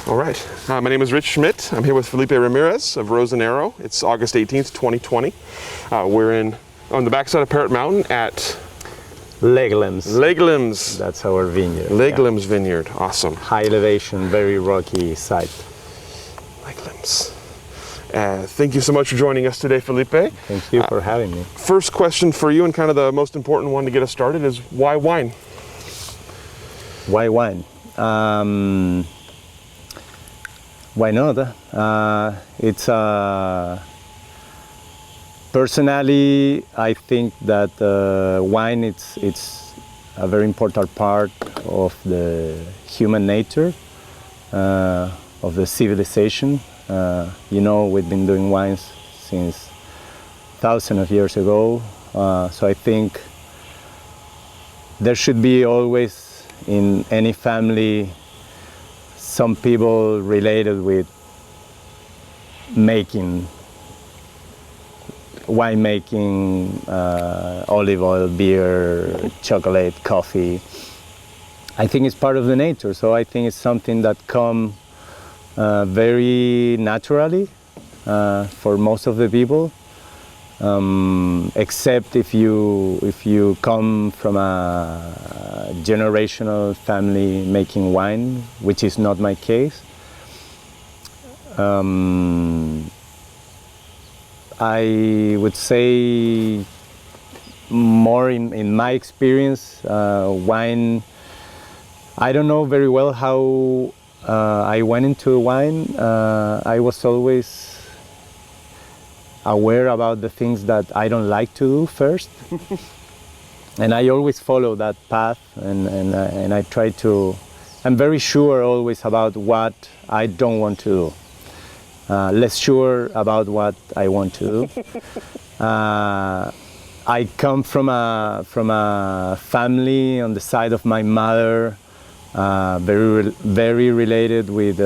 All right. My name is Rich Schmidt. I'm here with Felipe Ramirez of Rose and Arrow. It's August 18th, 2020. We're on the backside of Parrot Mountain at Leglim's. That's our vineyard. Leglim's Vineyard. Awesome. High elevation, very rocky site. Leglim's. Thank you so much for joining us today, Felipe. Thank you for having me. First question for you, and kind of the most important one to get us started, is why wine? Why wine? Why not? It's personally, I think that wine it's a very important part of the human nature, of the civilization. We've been doing wines since thousands of years ago, so I think there should be always in any family some people related with making, winemaking, olive oil, beer, chocolate, coffee. I think it's part of the nature, so I think it's something that comes very naturally for most of the people, except if you come from a generational family making wine, which is not my case. I would say more in my experience, wine, I don't know very well how I went into wine. I was always aware about the things that I don't like to do first. And I always follow that path, and I try to, I'm very sure always about what I don't want to do. Less sure about what I want to do. I come from a family on the side of my mother, very related with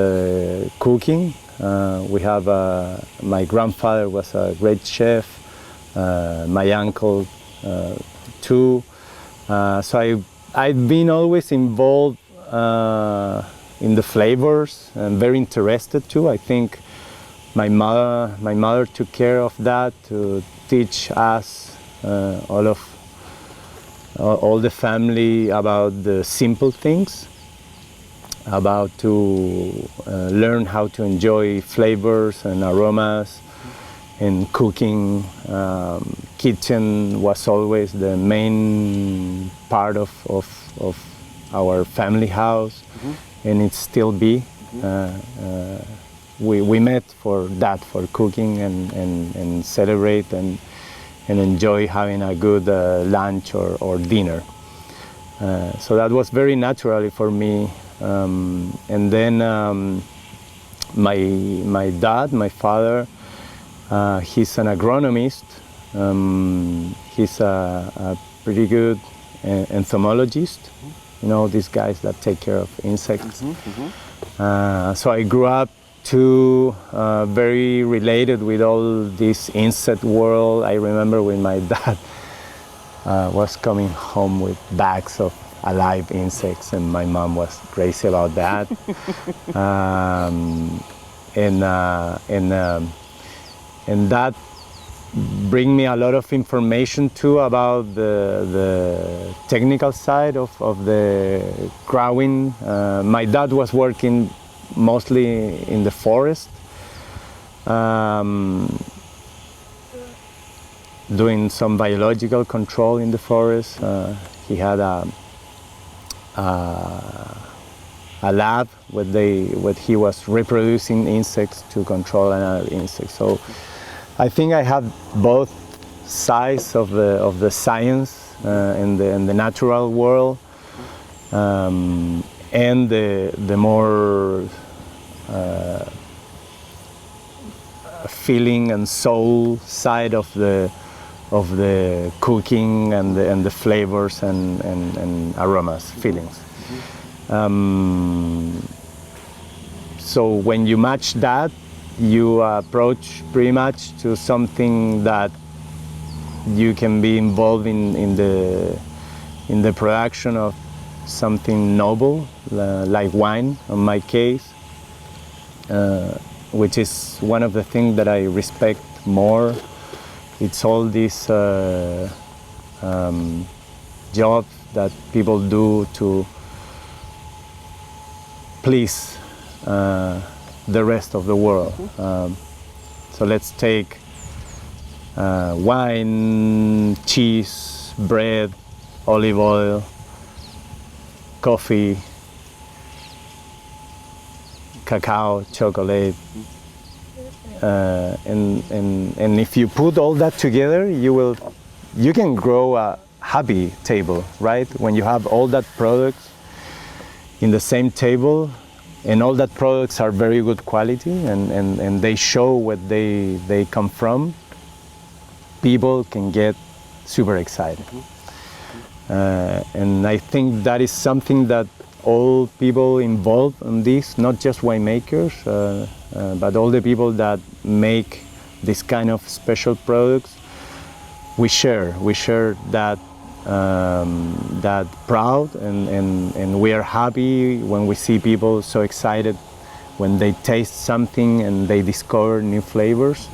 cooking. We have my grandfather was a great chef, my uncle too. So I've been always involved in the flavors and very interested too. I think my mother took care of that to teach us all the family about the simple things, about to learn how to enjoy flavors and aromas and cooking. Kitchen was always the main part of our family house, and it still be. We met for that, for cooking and celebrate and enjoy having a good lunch or dinner. So that was very naturally for me. And then my dad, my father, he's an agronomist. He's a pretty good entomologist. You know, these guys that take care of insects. So I grew up very related with all this insect world. I remember when my dad was coming home with bags of alive insects, and my mom was crazy about that. And that bring me a lot of information too about the technical side of the growing. My dad was working mostly in the forest, doing some biological control in the forest. He had a lab where he was reproducing insects to control another insect. So I think I have both sides of the science and the natural world, and the more feeling and soul side of the cooking and the flavors and aromas, feelings. So when you match that, you approach pretty much to something that you can be involved in the production of something noble, like wine in my case. which is one of the things that I respect more. It's all these jobs that people do to please the rest of the world. So let's take wine, cheese, bread, olive oil, coffee, cacao, chocolate, and if you put all that together, you can grow a happy table, right? When you have all that products in the same table, and all that products are very good quality, and they show what they come from, people can get super excited. And I think that is something that all people involved in this, not just winemakers, but all the people that make this kind of special products, we share that that proud, and we are happy when we see people so excited when they taste something and they discover new flavors.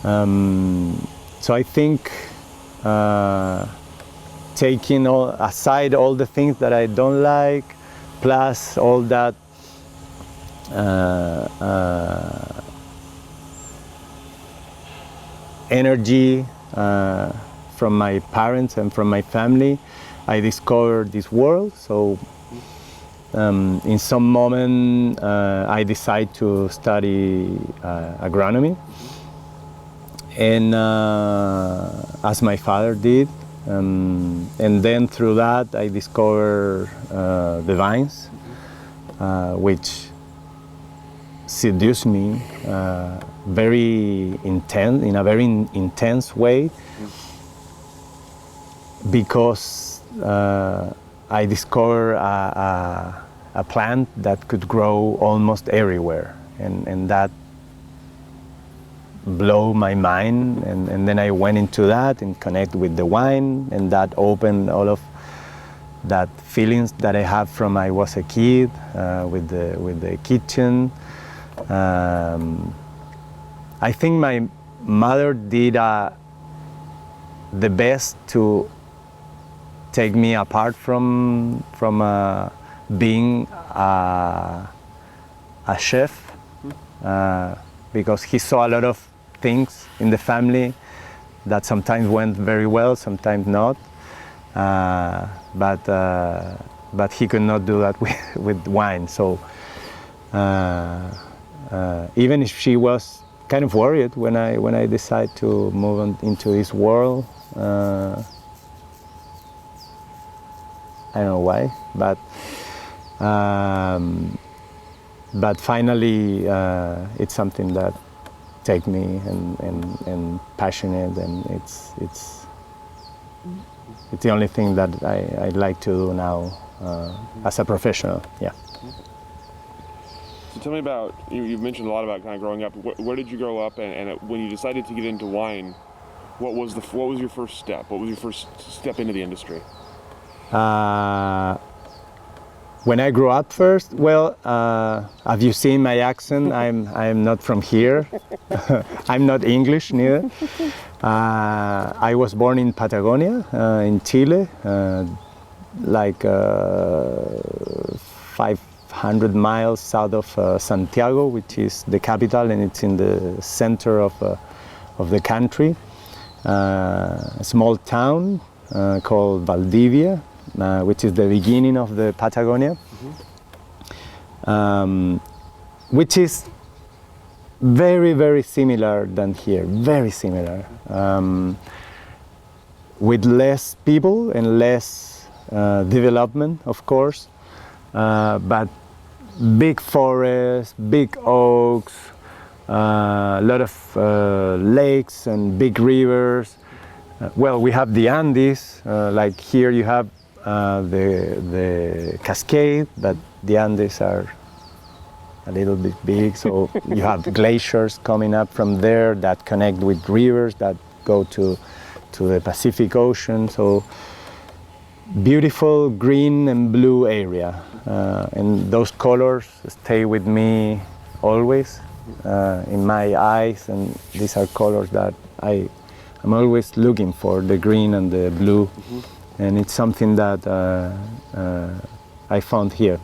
So I think taking aside all the things that I don't like, plus all that energy from my parents and from my family, I discovered this world. So in some moment I decided to study agronomy, and as my father did, and then through that I discovered the vines, which seduced me very intense, in a very intense way, because I discovered a plant that could grow almost everywhere, and that blew my mind, and then I went into that and connect with the wine, and that opened all of that feelings that I have from I was a kid, with the kitchen. I think my mother did the best to take me apart from being a chef, because he saw a lot of things in the family that sometimes went very well, sometimes not. But he could not do that with wine. So even if she was kind of worried when I decided to move on into this world, I don't know why, but finally it's something that take me and passionate, and it's the only thing that I like to do now as a professional. Yeah. So tell me about, you've mentioned a lot about kind of growing up. Where did you grow up, and when you decided to get into wine, what was your first step? What was your first step into the industry? When I grew up first, well, have you seen my accent? I'm not from here. I'm not English neither. I was born in Patagonia, in Chile, like 500 miles south of Santiago, which is the capital, and it's in the center of the country. A small town called Valdivia, which is the beginning of the Patagonia, which is very, very similar than here, very similar, with less people and less development, of course, but big forests, big oaks, a lot of lakes and big rivers. Well, we have the Andes, like here you have the Cascade, but the Andes are a little bit big, so you have glaciers coming up from there that connect with rivers that go to the Pacific Ocean. So beautiful green and blue area, and those colors stay with me always in my eyes, and these are colors that I'm always looking for, the green and the blue, and it's something that I found here.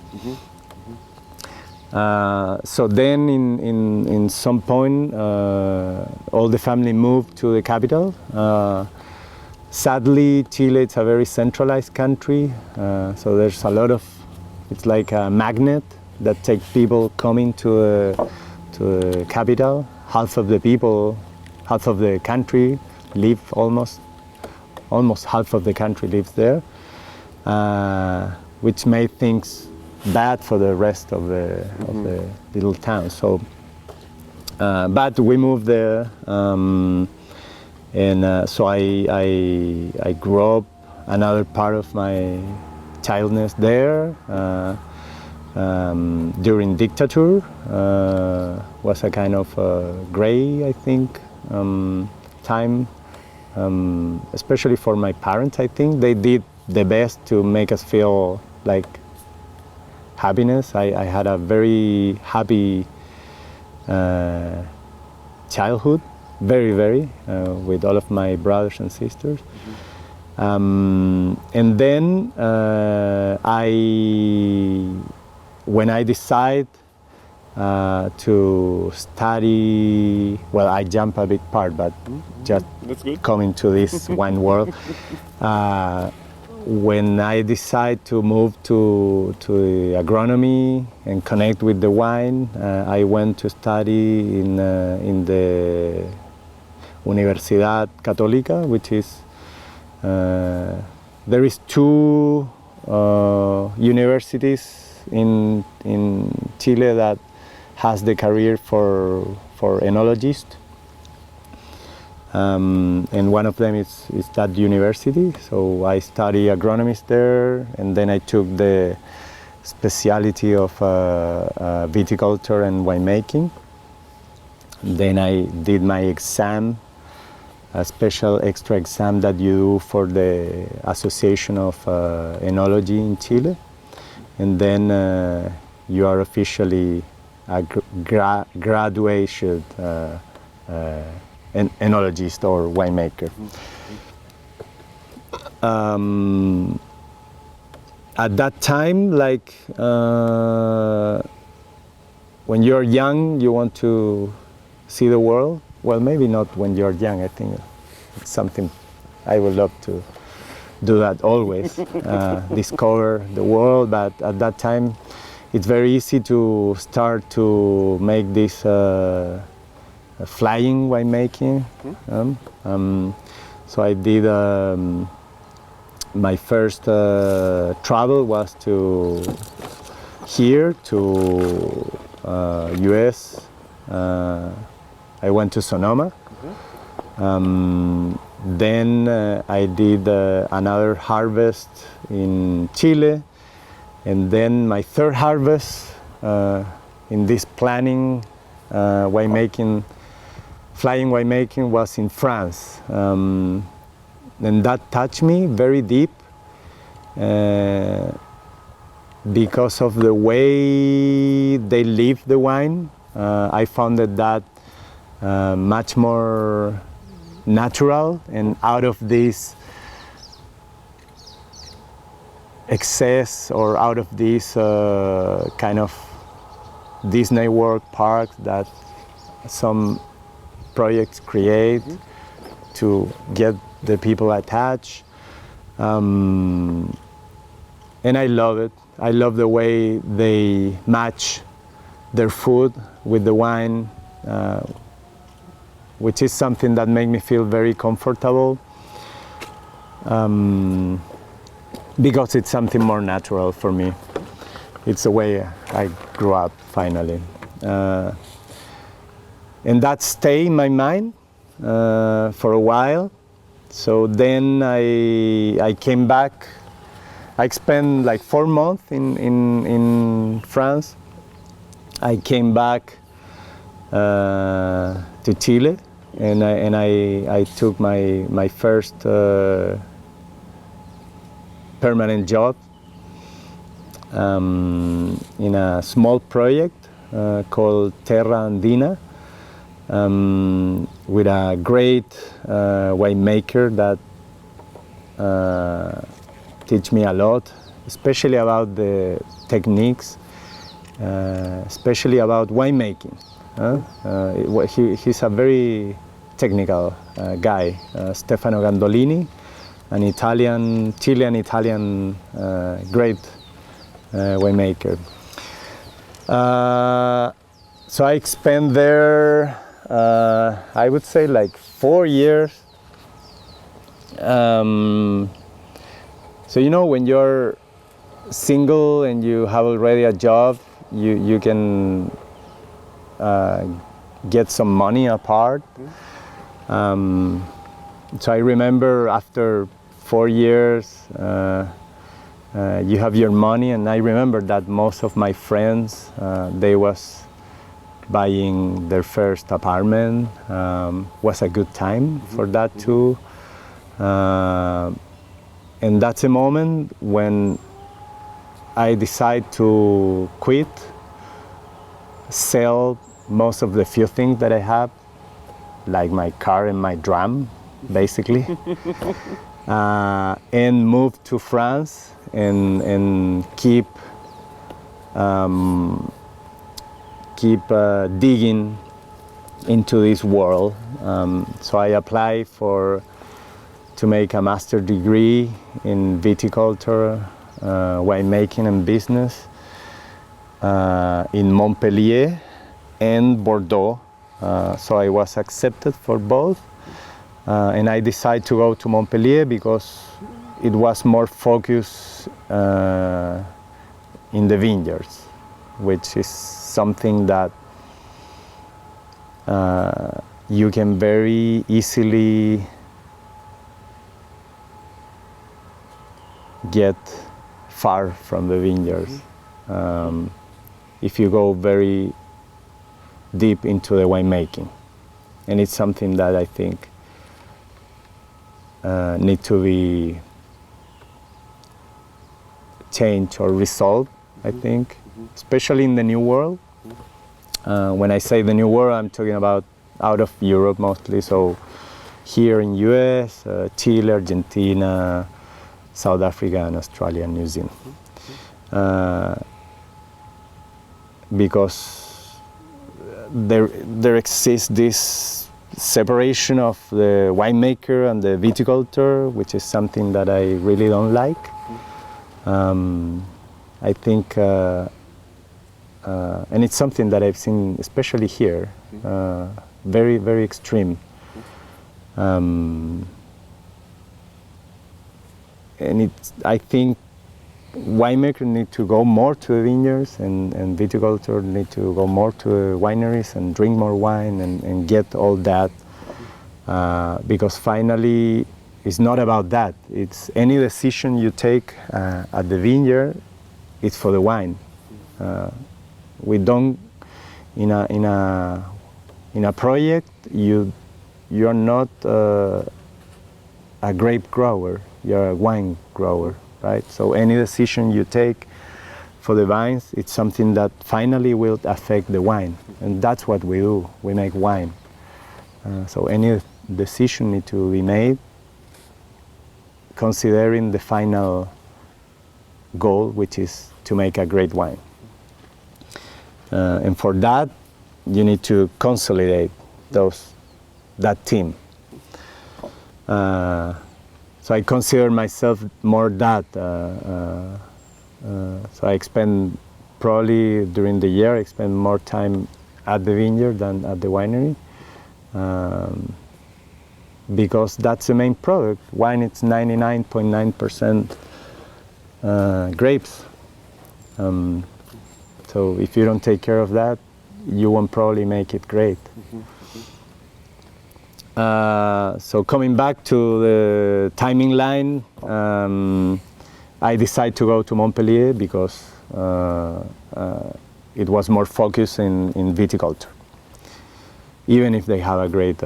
So then in some point all the family moved to the capital. Sadly, Chile is a very centralized country, so there's a lot of, it's like a magnet that takes people coming to the capital. Half of the people, half of the country live almost half of the country lives there, which made things bad for the rest of the little town. So, but we moved there, and so I grew up another part of my childhood there. During dictator, was a kind of gray, I think, time, especially for my parents. I think they did the best to make us feel like happiness. I had a very happy childhood, very, with all of my brothers and sisters. And then when I decide to study, well, I jump a big part, but just coming to this wine world. When I decide to move to agronomy and connect with the wine, I went to study in the Universidad Católica, which is there is two universities in Chile that has the career for enologist, and one of them is that university. So I study agronomy there, and then I took the specialty of viticulture and winemaking. Then I did my exam, a special extra exam that you do for the Association of Enology in Chile, and then you are officially a graduated enologist or winemaker. At that time, like when you're young, you want to see the world. Well, maybe not when you're young. I think it's something I would love to do that always, discover the world. But at that time, it's very easy to start to make this flying winemaking. So I did, my first travel was to US. I went to Sonoma. Then I did another harvest in Chile, and then my third harvest in this planning winemaking, flying winemaking, was in France, and that touched me very deep because of the way they live the wine. I found that much more natural and out of this excess or out of this kind of Disney World park that some projects create to get the people attached. And I love it. I love the way they match their food with the wine, which is something that makes me feel very comfortable, because it's something more natural for me. It's the way I grew up finally. And that stayed in my mind for a while. So then I came back. I spent like 4 months in France. I came back to Chile, and I took my first permanent job in a small project called Terra Andina, with a great winemaker that teach me a lot, especially about the techniques, especially about winemaking. He's a very technical guy, Stefano Gandolini, an Chilean-Italian great winemaker. So I spent there, I would say like 4 years. So you know, when you're single and you have already a job, you can get some money apart. So I remember after 4 years, you have your money, and I remember that most of my friends, they was buying their first apartment. Was a good time for that too. And that's a moment when I decide to quit, sell most of the few things that I have, like my car and my drum, basically, and move to France and keep digging into this world. So I applied to make a master's degree in viticulture, winemaking and business in Montpellier and Bordeaux. So I was accepted for both. And I decided to go to Montpellier because it was more focused in the vineyards, which is something that you can very easily get far from the vineyards if you go very deep into the winemaking. And it's something that I think need to be changed or resolved, I think, especially in the New World. When I say the New World, I'm talking about out of Europe mostly, so here in US, Chile, Argentina, South Africa, and Australia, and New Zealand. Because there exists this separation of the winemaker and the viticulture, which is something that I really don't like. I think, and it's something that I've seen, especially here, very, very extreme. And I think winemakers need to go more to the vineyards, and viticulture need to go more to the wineries and drink more wine and get all that, because finally it's not about that. It's any decision you take at the vineyard, it's for the wine. We don't in a project you are not a grape grower. You're a wine grower, right? So any decision you take for the vines, it's something that finally will affect the wine. And that's what we do. We make wine. So any decision needs to be made considering the final goal, which is to make a great wine. And for that, you need to consolidate that team. So I consider myself more that. So I spend probably during the year, I spend more time at the vineyard than at the winery, because that's the main product. Wine, it's 99.9% grapes. So if you don't take care of that, you won't probably make it great. So coming back to the timing line, I decided to go to Montpellier because it was more focused in viticulture, even if they have a great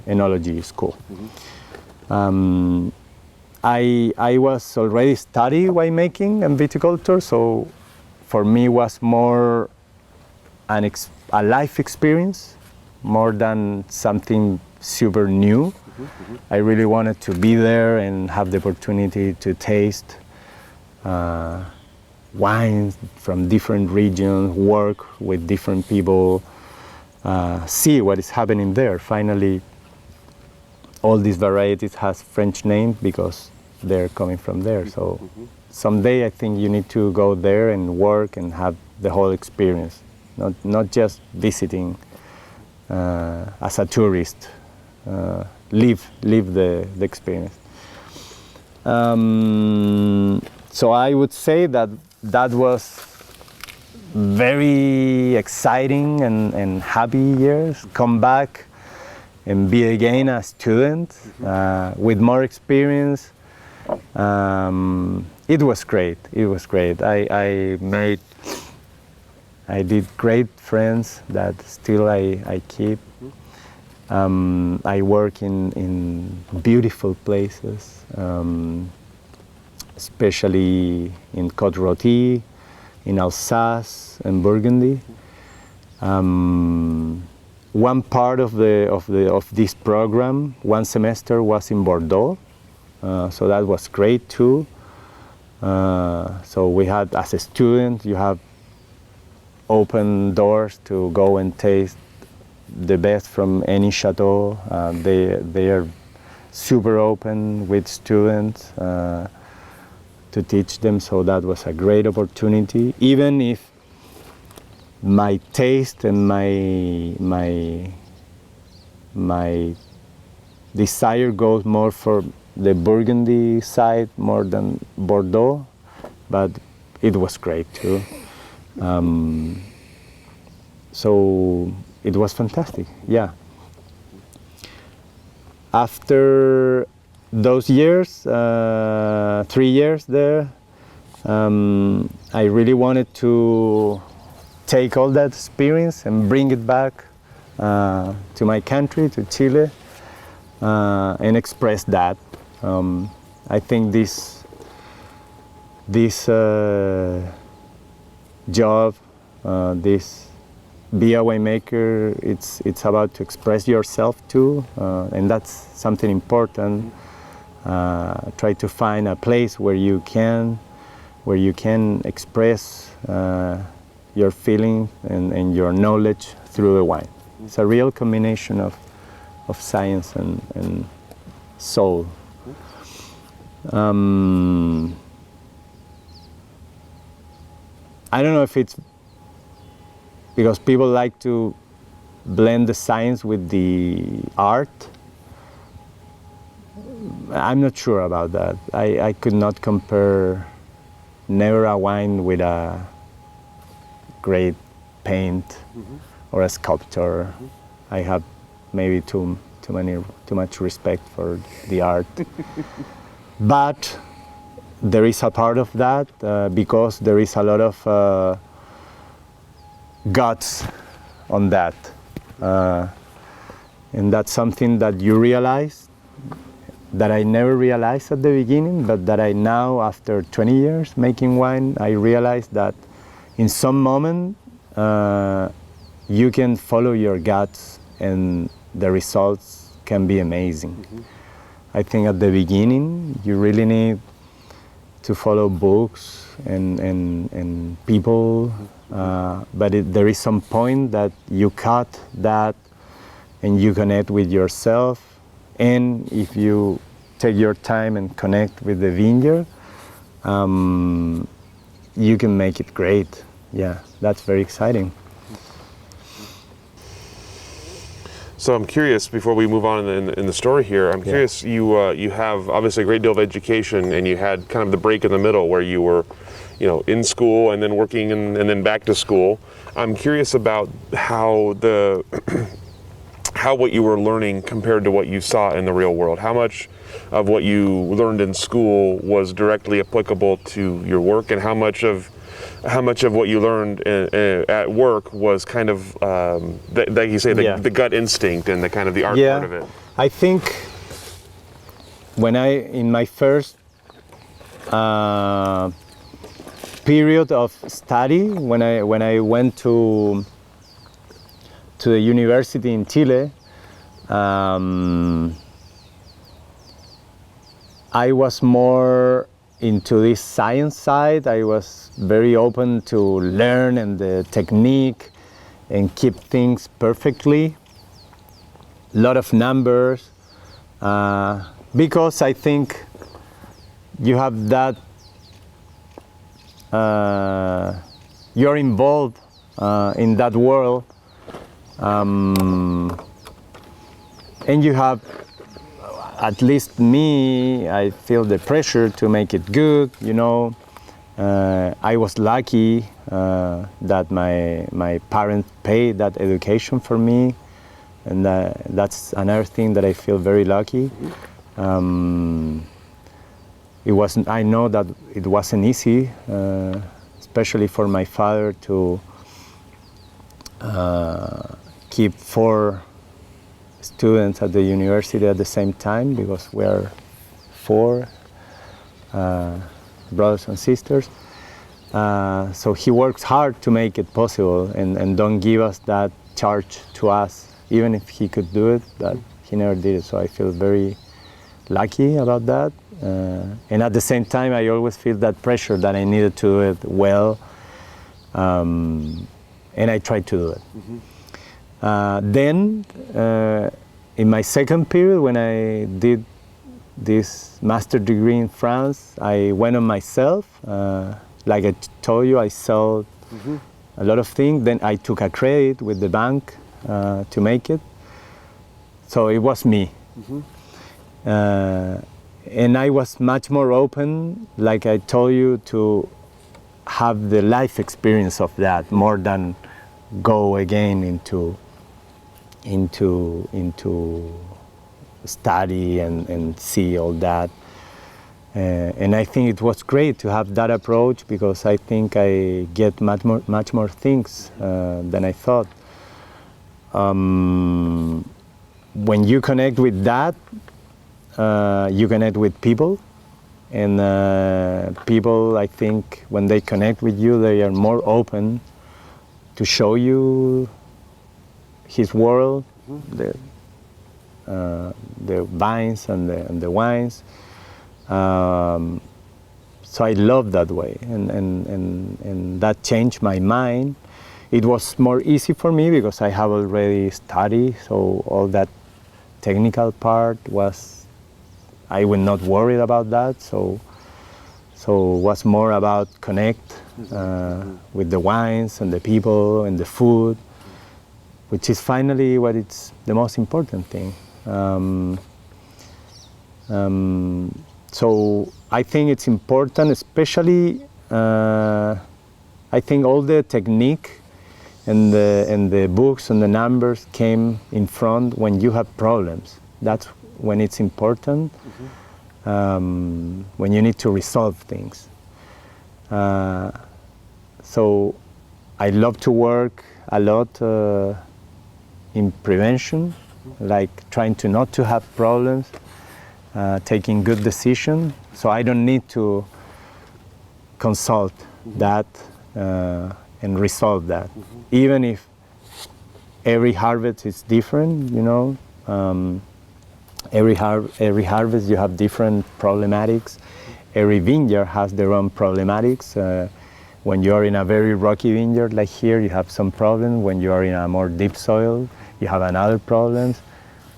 enology school. I was already studying winemaking and viticulture, so for me was more a life experience more than something super new. I really wanted to be there and have the opportunity to taste wines from different regions, work with different people, see what is happening there. Finally, all these varieties has French names because they're coming from there. So someday I think you need to go there and work and have the whole experience, not just visiting as a tourist. Live the experience. So I would say that was very exciting and happy years. Come back and be again a student with more experience. It was great. It was great. I did great friends that still I keep. I work in beautiful places, especially in Côte Rôtie, in Alsace and Burgundy. One part of this program, one semester was in Bordeaux, so that was great too. So we had, as a student, you have open doors to go and taste the best from any chateau. They are super open with students to teach them, so that was a great opportunity. Even if my taste and my desire goes more for the Burgundy side more than Bordeaux, but it was great too. So it was fantastic, yeah. After those years, 3 years there, I really wanted to take all that experience and bring it back to my country, to Chile, and express that. I think this job, this be a winemaker, it's about to express yourself too, and that's something important. Try to find a place where you can express your feeling and your knowledge through the wine. It's a real combination of science and soul. I don't know if it's because people like to blend the science with the art. I'm not sure about that. I could not compare never a wine with a great paint or a sculptor. I have maybe too much respect for the art. But there is a part of that because there is a lot of guts on that, and that's something that you realize that I never realized at the beginning, but that I now, after 20 years making wine, I realized that in some moment you can follow your guts and the results can be amazing. I think at the beginning you really need to follow books and people, but there is some point that you cut that and you connect with yourself, and if you take your time and connect with the vineyard, you can make it great. Yeah, that's very exciting. So I'm curious, before we move on in the story here, I'm curious, you have obviously a great deal of education, and you had kind of the break in the middle where you were, in school and then working and then back to school. I'm curious about how what you were learning compared to what you saw in the real world. How much of what you learned in school was directly applicable to your work, and how much of what you learned at work was kind of, like you say, the gut instinct and the kind of the art part of it? I think when in my first period of study when I went to the university in Chile. I was more into this science side. I was very open to learn and the technique and keep things perfectly. A lot of numbers, because I think you have that, you're involved in that world, and you have, at least me, I feel the pressure to make it good, you know. I was lucky that my parents paid that education for me, and that's another thing that I feel very lucky. I know that it wasn't easy, especially for my father to keep 4 students at the university at the same time, because we are 4 brothers and sisters. So he works hard to make it possible and don't give us that charge to us, even if he could do it, but he never did it. So I feel very lucky about that. And at the same time, I always feel that pressure that I needed to do it well, and I tried to do it. Then, in my second period, when I did this master degree in France, I went on myself. Like I told you, I sold a lot of things. Then I took a credit with the bank to make it. So it was me. And I was much more open, like I told you, to have the life experience of that more than go again into study and see all that. And I think it was great to have that approach, because I think I get much more things than I thought. When you connect with that, you connect with people, and people, I think, when they connect with you, they are more open to show you his world, the vines and the wines. So I love that way, and that changed my mind. It was more easy for me because I have already studied, so all that technical part was, I was not worried about that. So it was more about connect with the wines and the people and the food, which is finally what it's the most important thing. So I think it's important, especially I think all the technique and the books and the numbers came in front when you have problems. That's when it's important, when you need to resolve things. So I love to work a lot in prevention, like trying to not to have problems, taking good decisions. So I don't need to consult that and resolve that. Even if every harvest is different, you know, every harvest you have different problematics. Every vineyard has their own problematics. When you are in a very rocky vineyard like here, you have some problems. When you are in a more deep soil, you have another problems,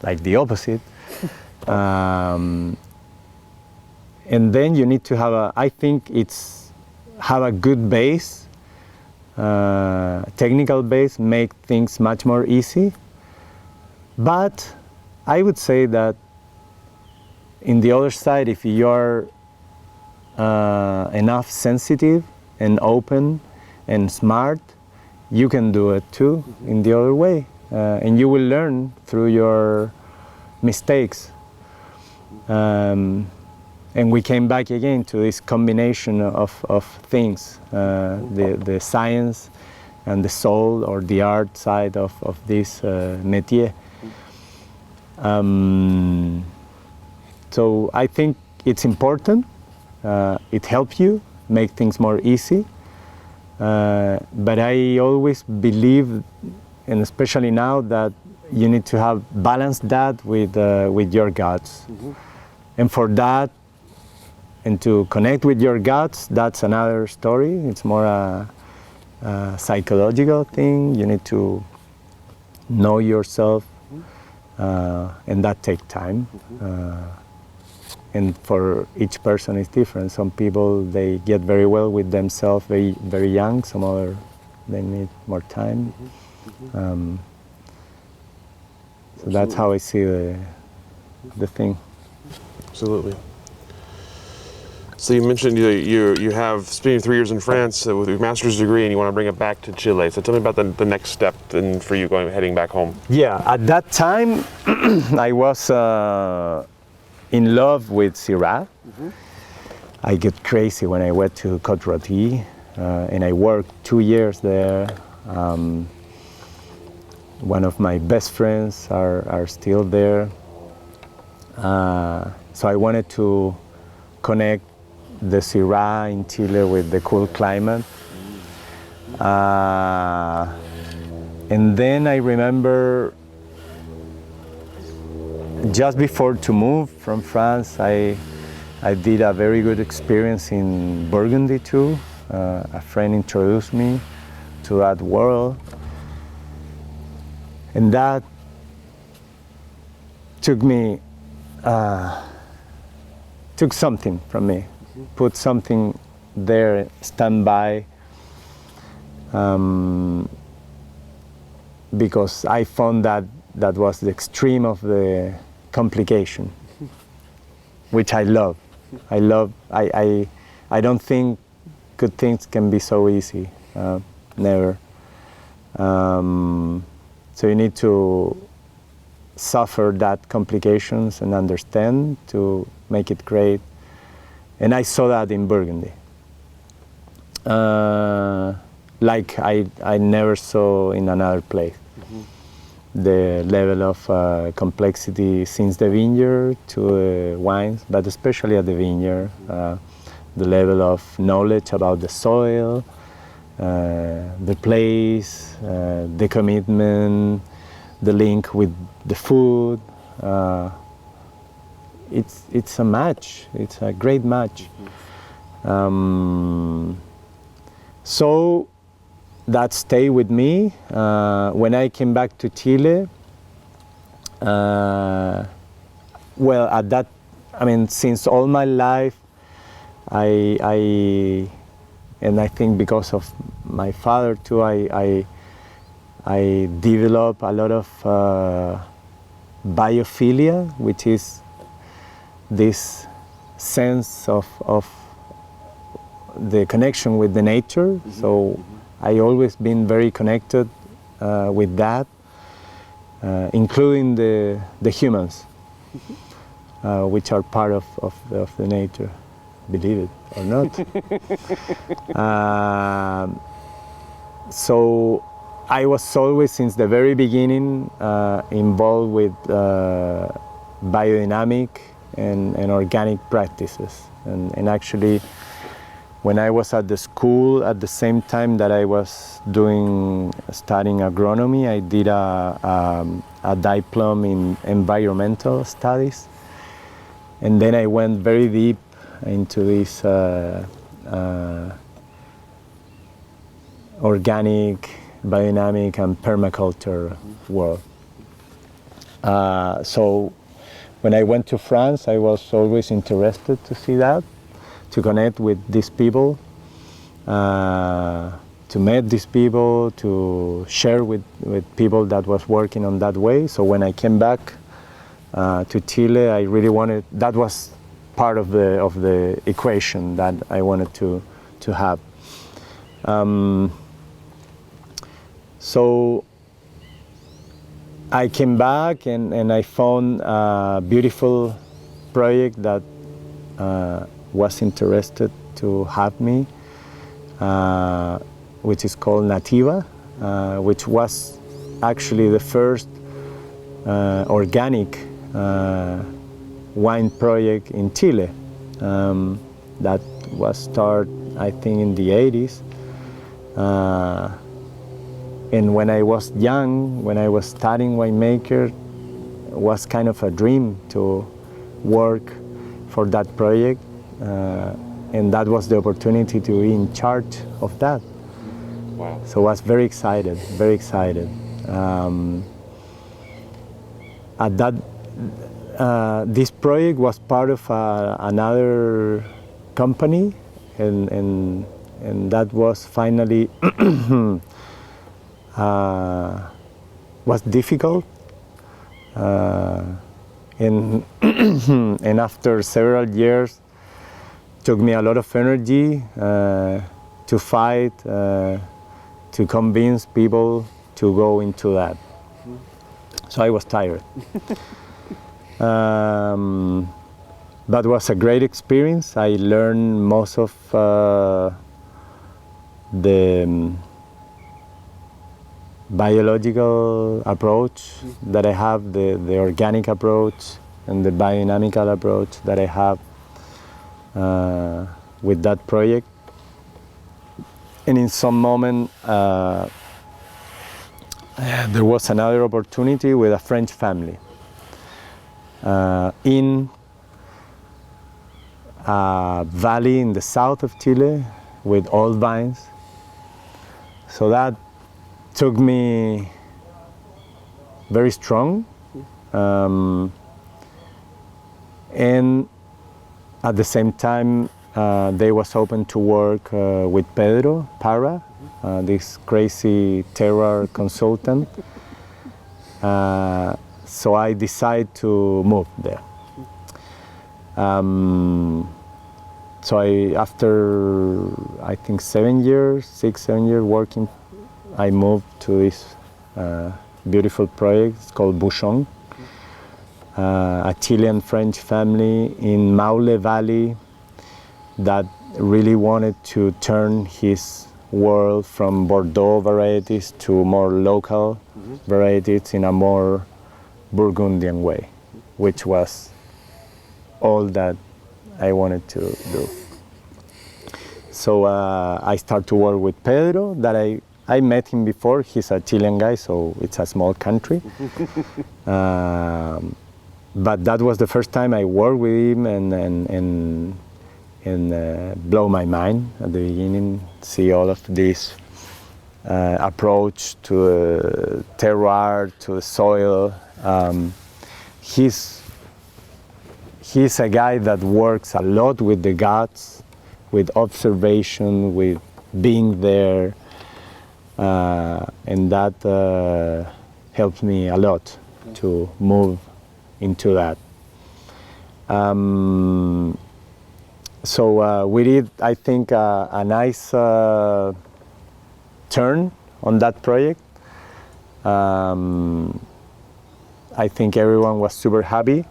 like the opposite. And then you need to have I think it's have a good base, technical base, make things much more easy. But I would say that in the other side, if you're enough sensitive and open and smart, you can do it too in the other way. And you will learn through your mistakes. And we came back again to this combination of things, the science and the soul or the art side of this métier. So I think it's important. It helps you make things more easy, But I always believe, and especially now, that you need to have balanced that with your guts. And for that, and to connect with your guts, that's another story. It's more a psychological thing. You need to know yourself, and that takes time. And for each person is different. Some people, they get very well with themselves very, very young. Some other, they need more time. So that's how I see the thing. Absolutely. So you mentioned you have spent 3 years in France with your master's degree, and you want to bring it back to Chile. So tell me about the next step for you heading back home. Yeah, at that time, I was in love with Syrah. I get crazy when I went to Côte Rôtie, and I worked 2 years there. One of my best friends are still there. So I wanted to connect the Syrah in Chile with the cool climate. And then I remember just before to move from France, I did a very good experience in Burgundy too. A friend introduced me to that world. And that took something from me, put something there, stand by, because I found that was the extreme of the complication, which I love. I don't think good things can be so easy, never. So you need to suffer that complications and understand to make it great. And I saw that in Burgundy. Like I never saw in another place. The level of complexity since the vineyard to the wines, but especially at the vineyard. The level of knowledge about the soil, the place, the commitment, the link with the food. It's a match. It's a great match. So that stayed with me. When I came back to Chile, well, since all my life, and I think because of my father too, I developed a lot of biophilia, which is this sense of the connection with the nature. So I always been very connected with that, including the humans, which are part of the nature, believe it or not. So I was always, since the very beginning, involved with biodynamic and organic practices. And actually, when I was at the school, at the same time that I was studying agronomy, I did a diploma in environmental studies. And then I went very deep into this organic, biodynamic, and permaculture world. So when I went to France, I was always interested to see that, to connect with these people, to meet these people, to share with people that was working on that way. So when I came back to Chile, I really wanted, that was part of the equation that I wanted to have. So I came back and I found a beautiful project that was interested to have me, which is called Nativa, which was actually the first organic wine project in Chile. That was started, I think, in the 80s. And when I was young, when I was studying winemaker, it was kind of a dream to work for that project. And that was the opportunity to be in charge of that. Wow. So I was very excited, very excited. At that, this project was part of another company, and that was finally was difficult. And and after several years, took me a lot of energy to fight, to convince people to go into that. So I was tired. That was a great experience. I learned most of the biological approach that I have, the organic approach and the biodynamical approach that I have with that project. And in some moment, there was another opportunity with a French family in a valley in the south of Chile with old vines. So that took me very strong. And at the same time, they was open to work with Pedro Parra, this crazy terroir consultant. So I decided to move there. So after I think 7 years, 6-7 years working, I moved to this beautiful project. It's called Bouchon, a Chilean French family in Maule Valley that really wanted to turn his world from Bordeaux varieties to more local varieties in a more Burgundian way, which was all that I wanted to do. So I started to work with Pedro, that I met him before. He's a Chilean guy, so it's a small country. But that was the first time I worked with him and blow my mind at the beginning, see all of this approach to terroir, to the soil. He's a guy that works a lot with the guts, with observation, with being there, and that helped me a lot to move into that. So we did, I think, a nice turn on that project. I think everyone was super happy.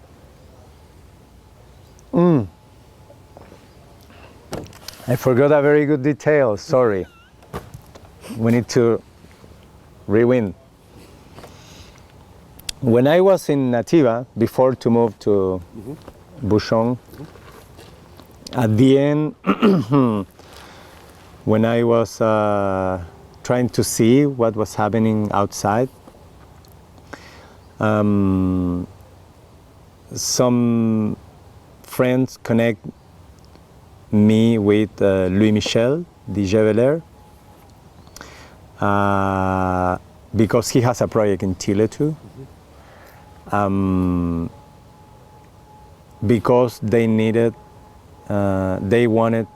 I forgot a very good detail, sorry. We need to rewind. When I was in Nativa, before to move to Bouchon, at the end, when I was trying to see what was happening outside, some friends connect me with Louis Michel, the Jeveler, because he has a project in Chile too. Because they needed, they wanted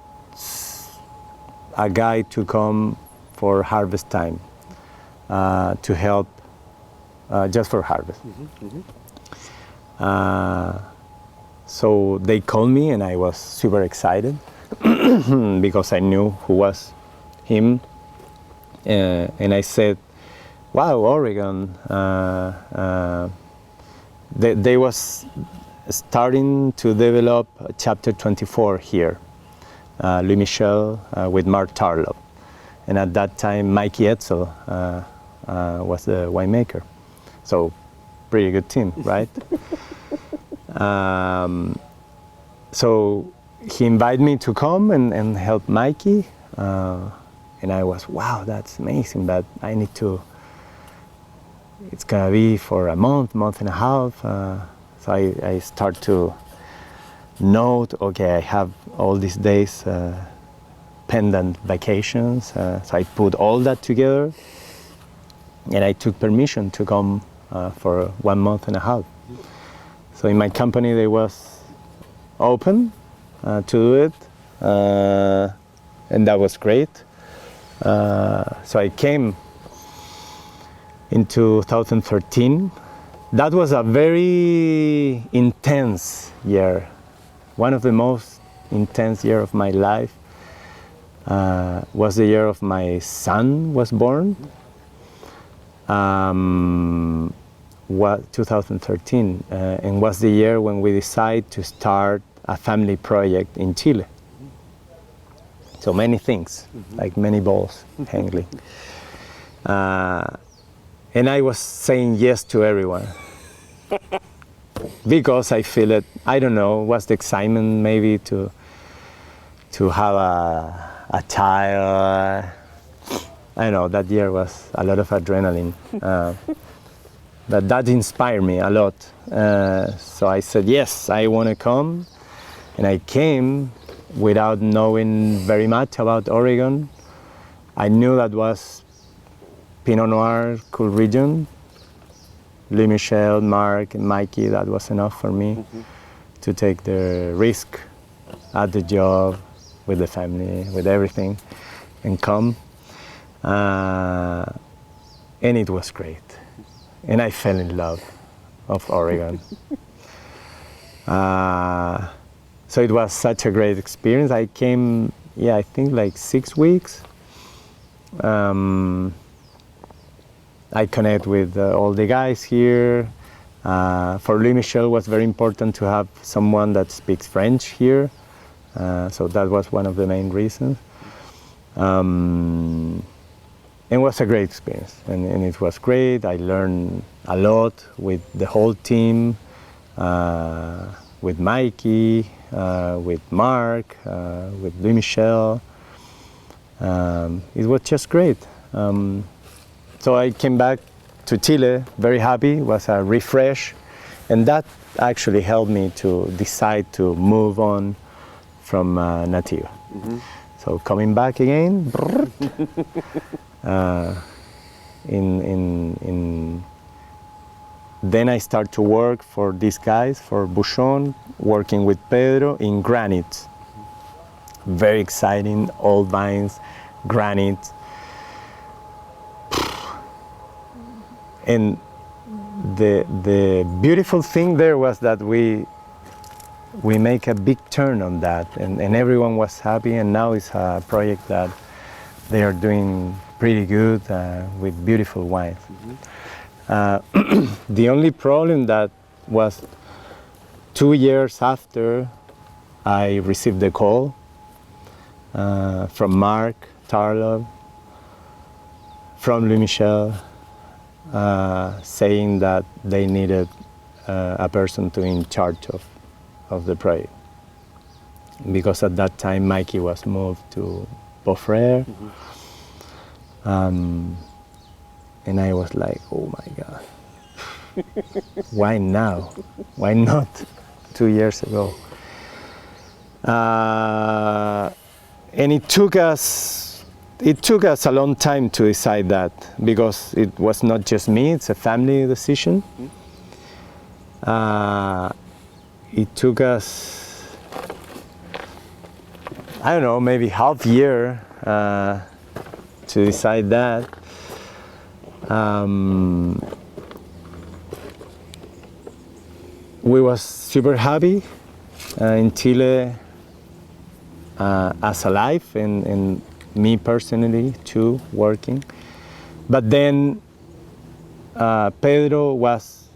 a guy to come for harvest time, to help just for harvest. So they called me and I was super excited because I knew who was him. And I said, wow, Oregon. They was starting to develop chapter 24 here. Louis Michel with Mark Tarlow. And at that time, Mikey Etzel was the winemaker. So pretty good team, right? So he invited me to come and help Mikey. And I was, wow, that's amazing, but I need to, it's gonna be for a month and a half. So I start to note, okay, I have all these days pendant vacations. So I put all that together, and I took permission to come for 1 month and a half. So in my company, they was open to do it, and that was great. So I came in 2013. That was a very intense year, one of the most intense year of my life. Was the year of my son was born. 2013, and was the year when we decided to start a family project in Chile. So many things, like many balls hanging. And I was saying yes to everyone because I feel it. I don't know, was the excitement maybe to have a child. I don't know, that year was a lot of adrenaline. But that inspired me a lot. So I said, yes, I want to come. And I came without knowing very much about Oregon. I knew that was Pinot Noir, cool region. Louis Michel, Mark, and Mikey, that was enough for me to take the risk at the job, with the family, with everything, and come. And it was great. And I fell in love of Oregon. So it was such a great experience. I came, I think like 6 weeks. I connect with all the guys here. For Louis Michel, it was very important to have someone that speaks French here. So that was one of the main reasons. It was a great experience, and it was great. I learned a lot with the whole team, with Mikey, with Mark, with Louis Michel. It was just great. So I came back to Chile very happy. It was a refresh, and that actually helped me to decide to move on from Nativa. So coming back again, then I start to work for these guys, for Bouchon, working with Pedro in granite. Very exciting, old vines, granite. And the beautiful thing there was that we make a big turn on that, and everyone was happy, and now it's a project that they are doing pretty good with beautiful wines. The only problem that was 2 years after I received the call from Mark Tarlov, from Louis Michel, saying that they needed a person to in charge of the project. Because at that time Mikey was moved to Beaufrere. And I was like, oh my God, why now? Why not 2 years ago? And it took us a long time to decide that, because it was not just me, it's a family decision. It took us, I don't know, maybe half year to decide that. We was super happy in Chile as a life, and me personally too, working. But then Pedro was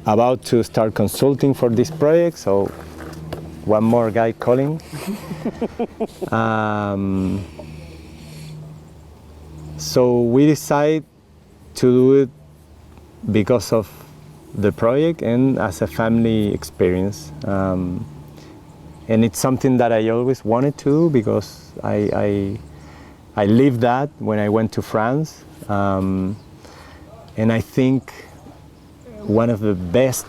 about to start consulting for this project, so one more guy calling. So we decided to do it because of the project and as a family experience. And it's something that I always wanted to do, because I I lived that when I went to France, and I think one of the best,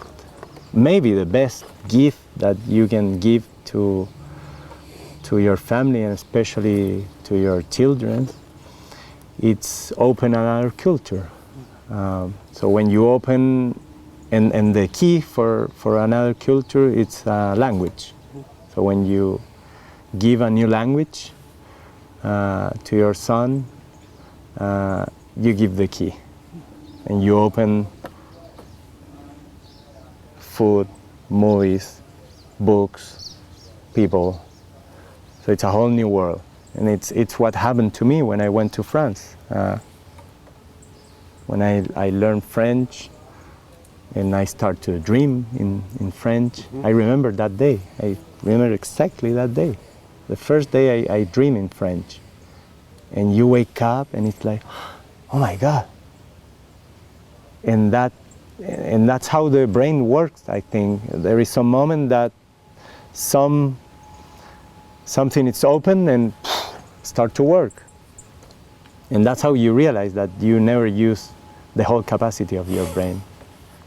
maybe the best gift that you can give to your family and especially to your children, it's open another culture. So when you open, and the key for another culture, it's language. So when you give a new language to your son, you give the key, and you open food, movies, books, people. So it's a whole new world, and it's what happened to me when I went to France. When I learned French, and I started to dream in French. I remember that day. I remember exactly that day. The first day I dream in French. And you wake up and it's like, oh my God. And that's how the brain works, I think. There is some moment that something is open and start to work. And that's how you realize that you never use the whole capacity of your brain.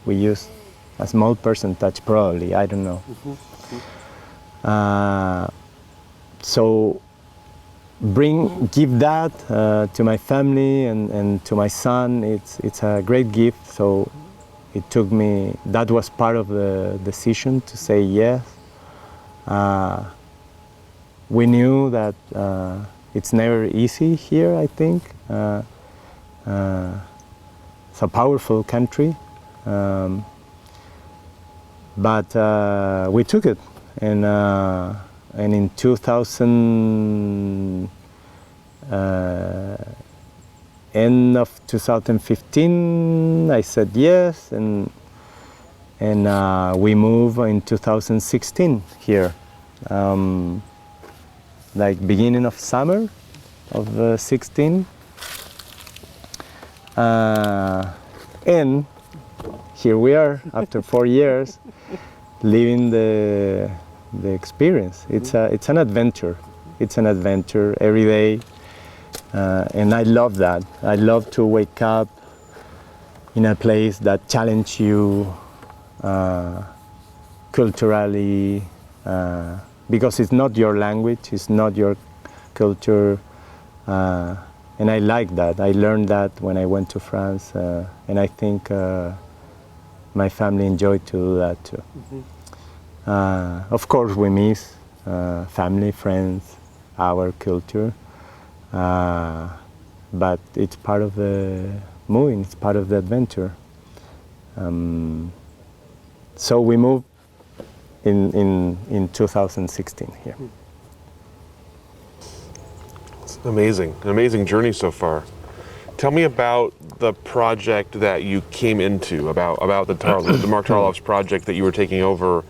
We use a small percentage probably, I don't know. So give that to my family and to my son. It's a great gift. So it took me, that was part of the decision to say yes. We knew that it's never easy here, I think. It's a powerful country. But we took it, and in 2000, end of 2015, I said yes, and we moved in 2016 here, like beginning of summer of 16, and here we are after 4 years, living the experience. It's an adventure. It's an adventure every day, and I love that. I love to wake up in a place that challenges you culturally, because it's not your language, it's not your culture, and I like that. I learned that when I went to France, and I think my family enjoyed to do that too. Of course, we miss family, friends, our culture, but it's part of the moving, it's part of the adventure. So we moved in 2016 here. It's amazing, an amazing journey so far. Tell me about the project that you came into, about the Mark Tarloff's project that you were taking over,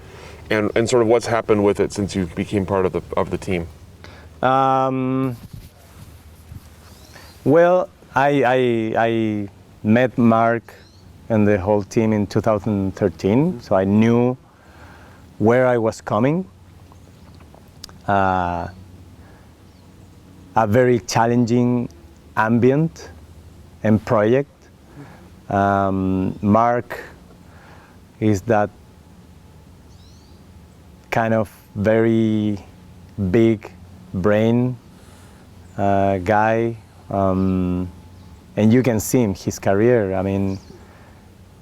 and sort of what's happened with it since you became part of the team. Well, I met Mark and the whole team in 2013, so I knew where I was coming. A very challenging ambient and project. Mark is that kind of very big brain guy, and you can see him, his career. I mean,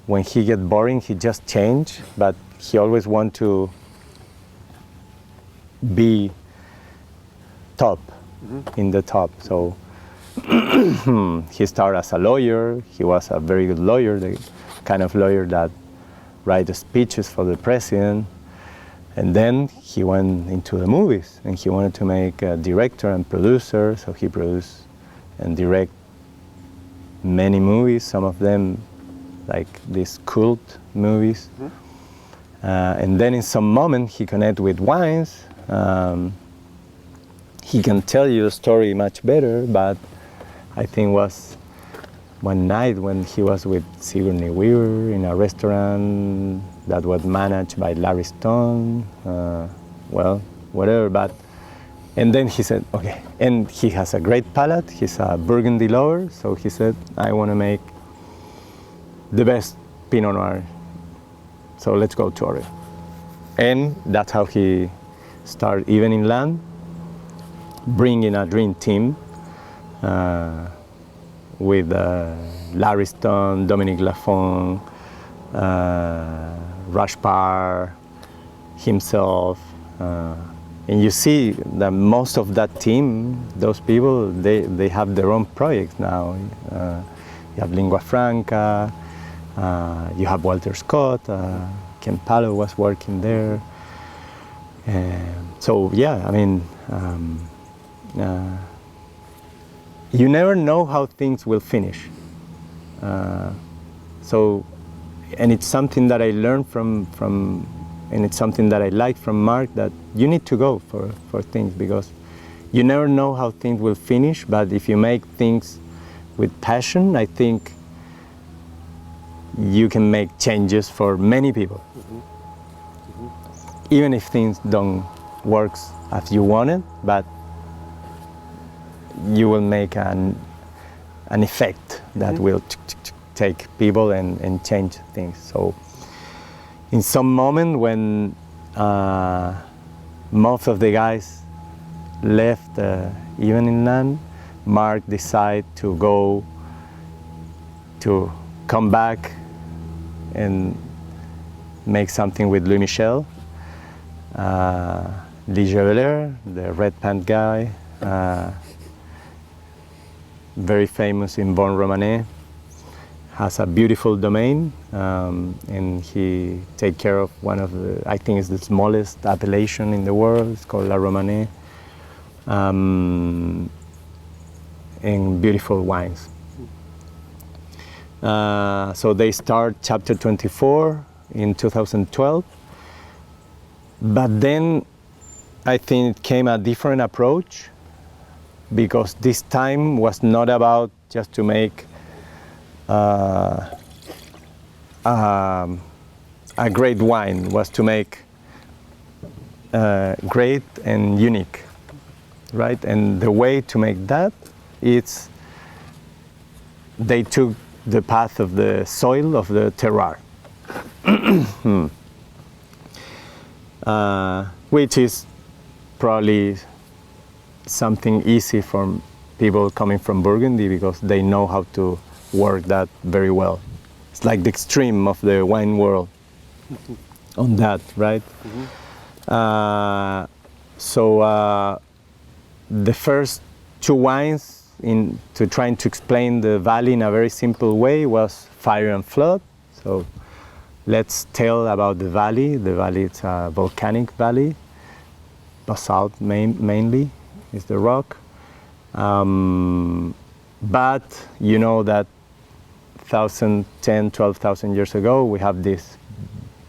when he gets boring, he just change, but he always want to be top, in the top. So he started as a lawyer. He was a very good lawyer, the kind of lawyer that writes speeches for the president. And then he went into the movies, and he wanted to make a director and producer, so he produced and direct many movies, some of them like these cult movies. And then in some moment he connected with wines. He can tell you the story much better, but I think was one night when he was with Sigourney Weaver in a restaurant that was managed by Larry Stone. Well, whatever, but And then he said, okay, and he has a great palate, he's a Burgundy lover, so he said, I want to make the best Pinot Noir, so let's go to Oregon. And that's how he started, even in land, bringing a dream team with Larry Stone, Dominique Lafont, Rush Parr, himself. And you see that most of that team, those people, they have their own projects now. You have Lingua Franca, you have Walter Scott, Ken Palo was working there. So yeah, I mean, you never know how things will finish. So, and it's something that I learned from and it's something that I like from Mark, that you need to go for things, because you never know how things will finish, but if you make things with passion, I think you can make changes for many people. Even if things don't work as you wanted, but you will make an effect that will take people and change things. So in some moment when most of the guys left, even in land, Mark decided to come back and make something with Louis Michel. Lee Jeveler, the red pant guy, very famous in Bon Romanée, has a beautiful domain, and he take care of one of the, I think it's the smallest appellation in the world. It's called La Romanée, and beautiful wines. So they start chapter 24 in 2012, but then I think it came a different approach, because this time was not about just to make a great wine, was to make great and unique, right? And the way to make that, it's they took the path of the soil, of the terroir, which is probably something easy for people coming from Burgundy, because they know how to work that very well. It's like the extreme of the wine world on that, right? So the first two wines, to trying to explain the valley in a very simple way, was Fire and Flood. So let's tell about the valley. The valley is a volcanic valley. Basalt mainly is the rock. But you know that 12,000 years ago, we have this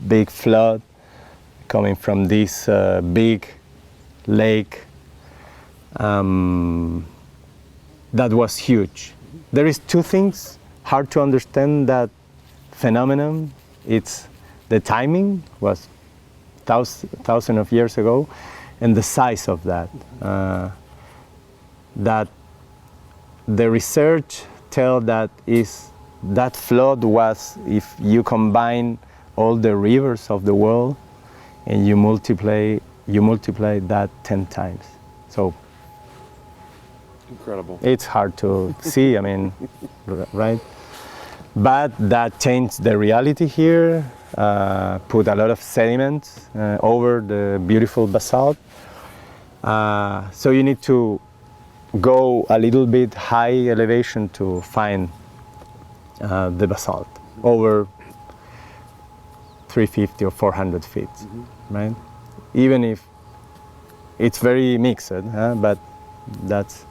big flood coming from this big lake that was huge. There is two things hard to understand that phenomenon. It's the timing was thousands of years ago, and the size of that. That the research tells that flood was, if you combine all the rivers of the world and you multiply that 10 times. So incredible. It's hard to see, I mean, right? But that changed the reality here, put a lot of sediment over the beautiful basalt. So you need to go a little bit high elevation to find the basalt, over 350 or 400 feet, right? Even if it's very mixed, but that's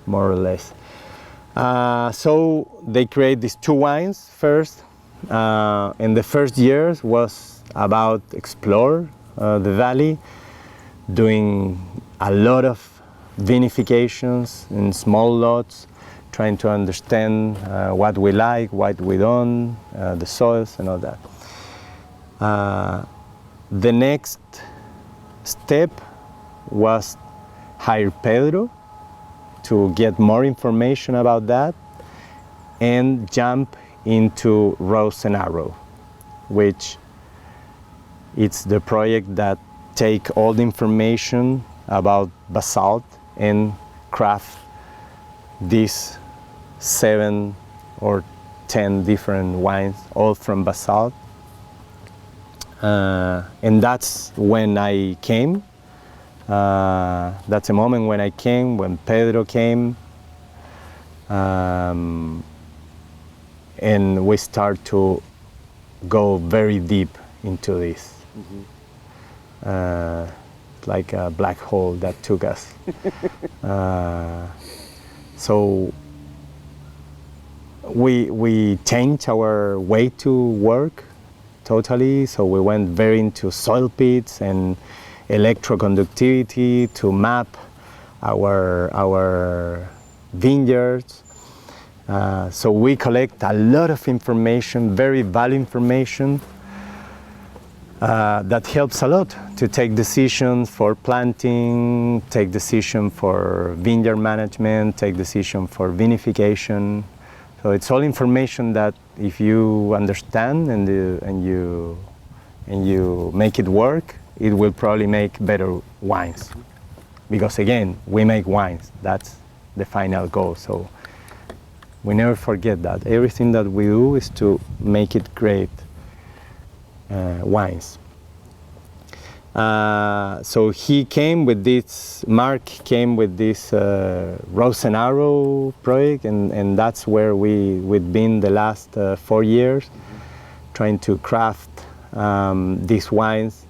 more or less. So they create these two wines first, and the first years was about explore the valley, doing a lot of vinifications in small lots, trying to understand what we like, what we don't, the soils and all that. The next step was hire Pedro to get more information about that and jump into Rose and Arrow, which it's the project that take all the information about basalt and craft these 7 or 10 different wines, all from basalt. And that's when I came. That's a moment when I came, when Pedro came. And we start to go very deep into this. Like a black hole that took us. So we changed our way to work totally. So we went very into soil pits and electroconductivity to map our vineyards. So we collect a lot of information, very valuable information, that helps a lot to take decisions for planting, take decision for vineyard management, take decision for vinification. So it's all information that if you understand and you make it work, it will probably make better wines. Because again, we make wines. That's the final goal. So we never forget that. Everything that we do is to make it great wines. So he came with this, Mark came with this Rose and Arrow project, and that's where we've been the last 4 years, trying to craft these wines,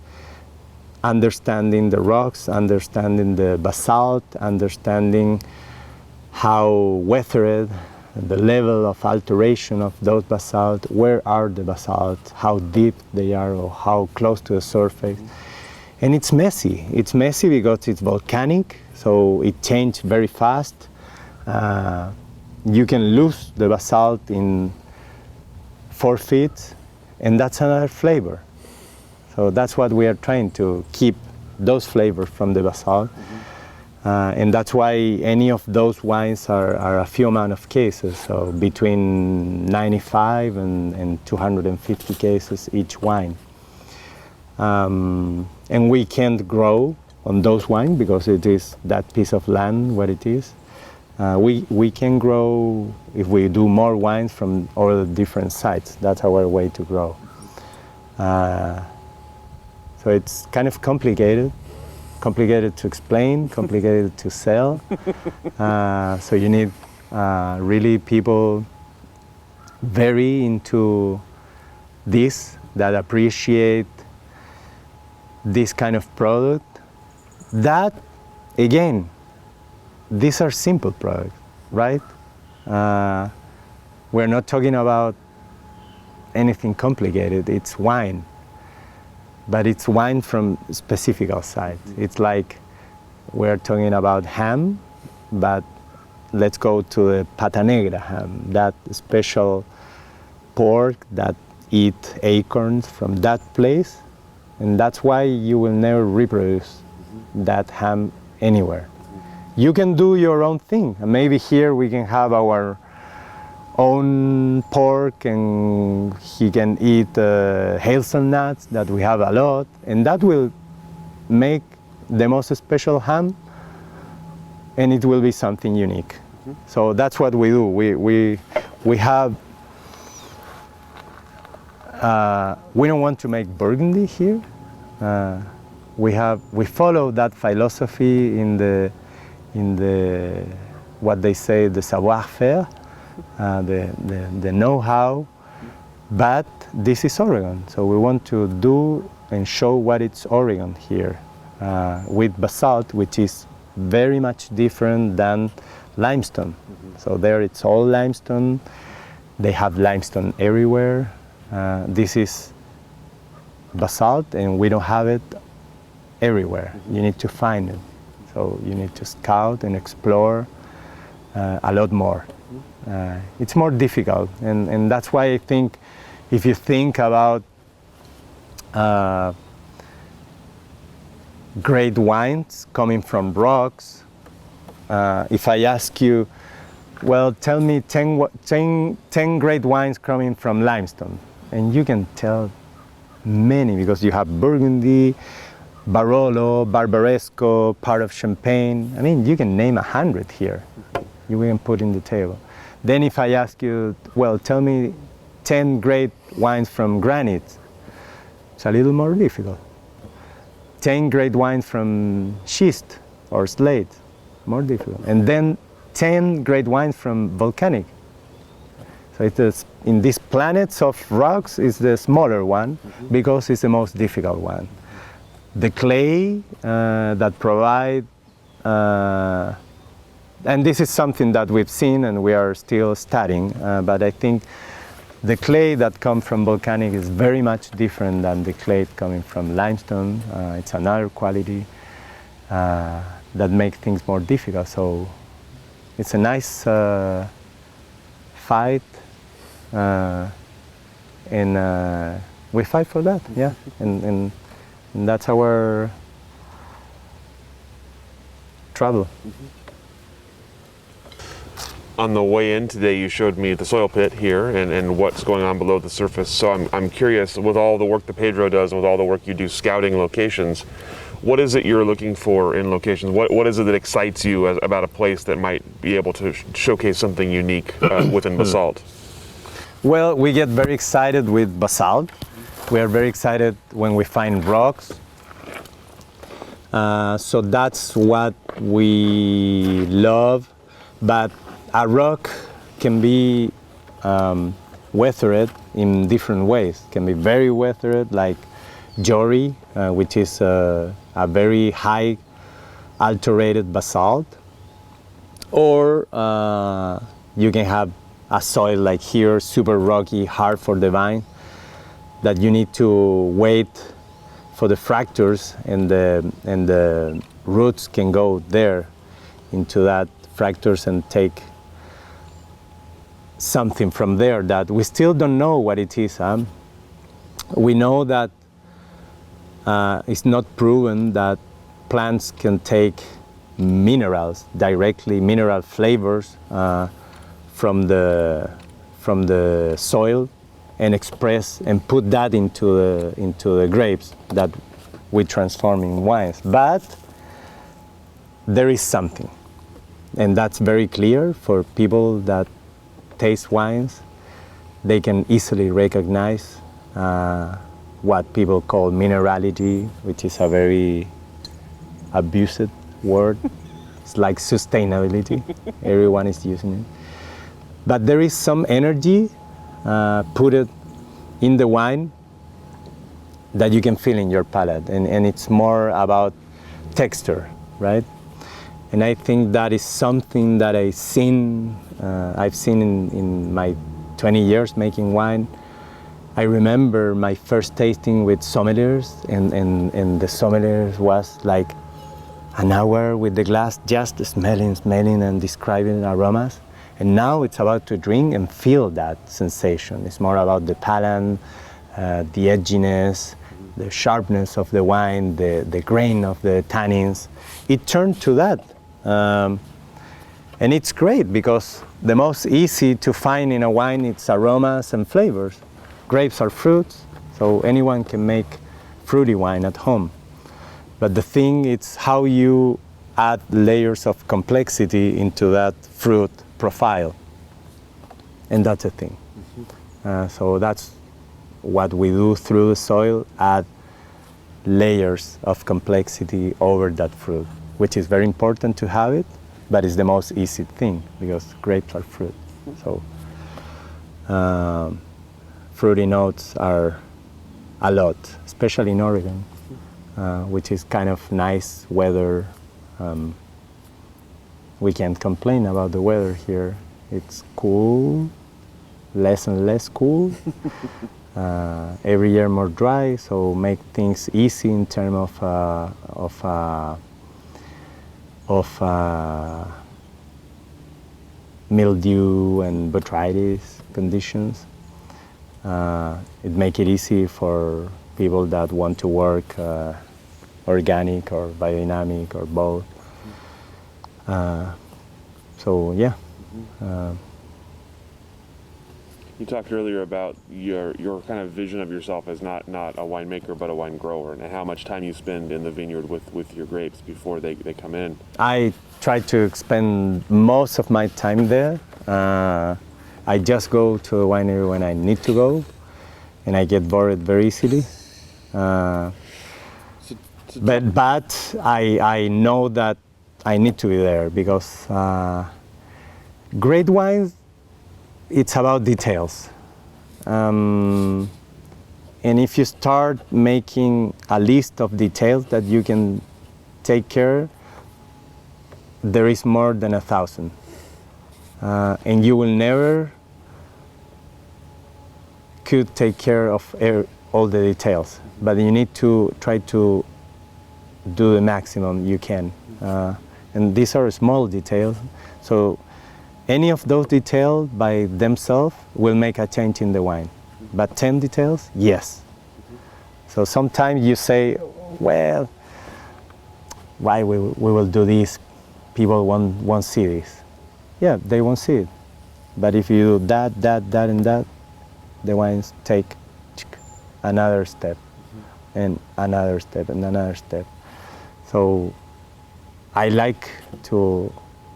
understanding the rocks, understanding the basalt, understanding how weathered, the level of alteration of those basalt, where are the basalt, how deep they are, or how close to the surface. And it's messy. It's messy because it's volcanic, so it changes very fast. You can lose the basalt in 4 feet, and that's another flavor. So that's what we are trying to keep, those flavors from the basalt. And that's why any of those wines are a few amount of cases, so between 95 and 250 cases each wine. And we can't grow on those wines because it is that piece of land where it is. We can grow if we do more wines from all the different sites. That's our way to grow. So it's kind of complicated to explain, complicated to sell. So you need really people very into this, that appreciate this kind of product. That, again, these are simple products, right? We're not talking about anything complicated. It's wine. But it's wine from specific outside. It's like we're talking about ham, but let's go to the Pata Negra ham, that special pork that eat acorns from that place, and that's why you will never reproduce that ham anywhere. You can do your own thing, and maybe here we can have our own pork, and he can eat hazelnuts that we have a lot, and that will make the most special ham, and it will be something unique. So that's what we do. We have we don't want to make Burgundy here. We follow that philosophy in the what they say, the savoir-faire. The know-how, but this is Oregon, so we want to do and show what it's Oregon here with basalt, which is very much different than limestone. So there it's all limestone. They have limestone everywhere. This is basalt, and we don't have it everywhere. You need to find it, so you need to scout and explore a lot more. It's more difficult, and that's why I think if you think about great wines coming from rocks, if I ask you, well, tell me 10 great wines coming from limestone, and you can tell many, because you have Burgundy, Barolo, Barbaresco, part of Champagne. I mean, you can name 100 here. You can put in the table. Then if I ask you, well, tell me 10 great wines from granite, it's a little more difficult. 10 great wines from schist or slate, more difficult. And then 10 great wines from volcanic. So it is, in these planets of rocks, is the smaller one because it's the most difficult one. The clay that provide, and this is something that we've seen and we are still studying, but I think the clay that comes from volcanic is very much different than the clay coming from limestone. It's another quality that makes things more difficult. So it's a nice fight, and we fight for that, yeah. And that's our trouble. On the way in today, you showed me the soil pit here and what's going on below the surface. So I'm curious, with all the work that Pedro does, and with all the work you do scouting locations, what is it you're looking for in locations? What is it that excites you about a place that might be able to showcase something unique within basalt? Well, we get very excited with basalt. We are very excited when we find rocks. So that's what we love. But a rock can be weathered in different ways. It can be very weathered, like Jory, which is a very high alterated basalt. Or you can have a soil like here, super rocky, hard for the vine, that you need to wait for the fractures, and the roots can go there into that fractures and take something from there that we still don't know what it is. We know that it's not proven that plants can take minerals directly, mineral flavors from the soil, and express and put that into the grapes that we transform in wines. But there is something, and that's very clear for people that taste wines. They can easily recognize what people call minerality, which is a very abused word. It's like sustainability. Everyone is using it. But there is some energy put it in the wine that you can feel in your palate, and it's more about texture, right? And I think that is something that I've seen in my 20 years making wine. I remember my first tasting with sommeliers, and the sommelier was like an hour with the glass just smelling and describing aromas. And now it's about to drink and feel that sensation. It's more about the palate, the edginess, the sharpness of the wine, the grain of the tannins. It turned to that. And it's great because the most easy to find in a wine, it's aromas and flavors. Grapes are fruits, so anyone can make fruity wine at home. But the thing is how you add layers of complexity into that fruit profile, and that's a thing. So that's what we do through the soil, add layers of complexity over that fruit, which is very important to have it, but it's the most easy thing because grapes are fruit. So fruity notes are a lot, especially in Oregon, which is kind of nice weather. We can't complain about the weather here. It's cool, less and less cool. Every year more dry, so make things easy in terms of mildew and botrytis conditions. It make it easy for people that want to work organic or biodynamic or both. So yeah. You talked earlier about your kind of vision of yourself as not a winemaker but a wine grower, and how much time you spend in the vineyard with your grapes before they come in. I try to spend most of my time there. I just go to a winery when I need to go, and I get bored very easily. But I know that I need to be there because great wines, it's about details. And if you start making a list of details that you can take care, there is more than 1,000. And you will never could take care of all the details, but you need to try to do the maximum you can. And these are small details, so any of those details by themselves will make a change in the wine. But 10 details, yes. So sometimes you say, well, why we will do this? People won't see this. Yeah, they won't see it. But if you do that, and that, the wines take another step, and another step, and another step. So I like to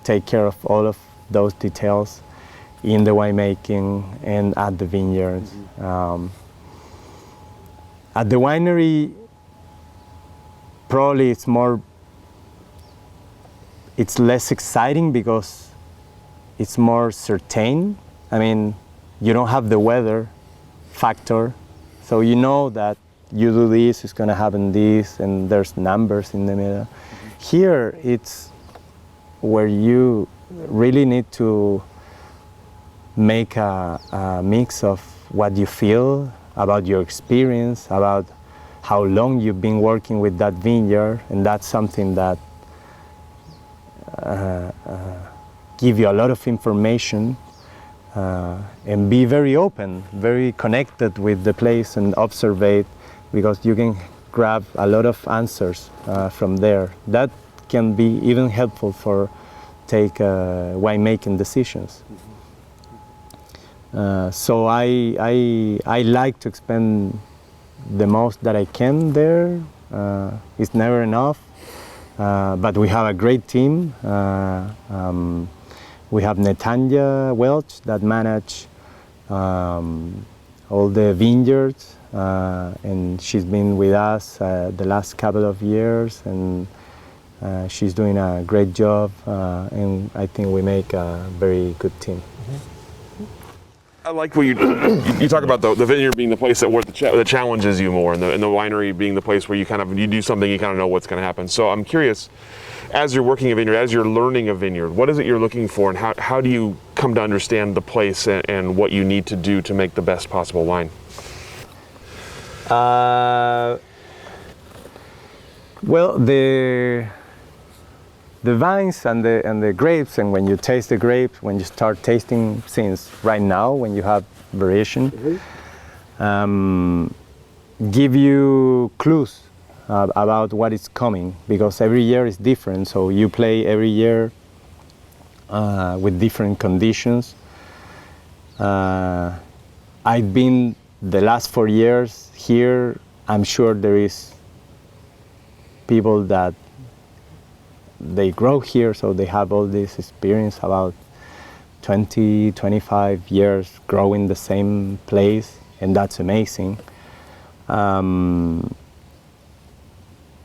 take care of all of those details in the winemaking and at the vineyards. At the winery, probably it's less exciting because it's more certain. I mean, you don't have the weather factor, so you know that you do this, it's gonna happen this, and there's numbers in the middle. Here, it's where you really need to make a mix of what you feel about your experience, about how long you've been working with that vineyard, and that's something that give you a lot of information, and be very open, very connected with the place and observe it, because you can grab a lot of answers from there. That can be even helpful for take winemaking decisions. So I like to spend the most that I can there. It's never enough, but we have a great team. We have Netanya Welch that manage all the vineyards, and she's been with us the last couple of years, and she's doing a great job, and I think we make a very good team. I like what you talk about the vineyard being the place that challenges you more, and the winery being the place where you do something, you kind of know what's going to happen. So I'm curious, as you're working a vineyard, as you're learning a vineyard, what is it you're looking for, and how do you come to understand the place and what you need to do to make the best possible wine? Well, the vines and the grapes, and when you taste the grapes, when you start tasting, since right now when you have variation, give you clues about what is coming, because every year is different. So you play every year with different conditions. I've been the last 4 years here. I'm sure there is people that they grow here, so they have all this experience about 20, 25 years growing the same place, and that's amazing.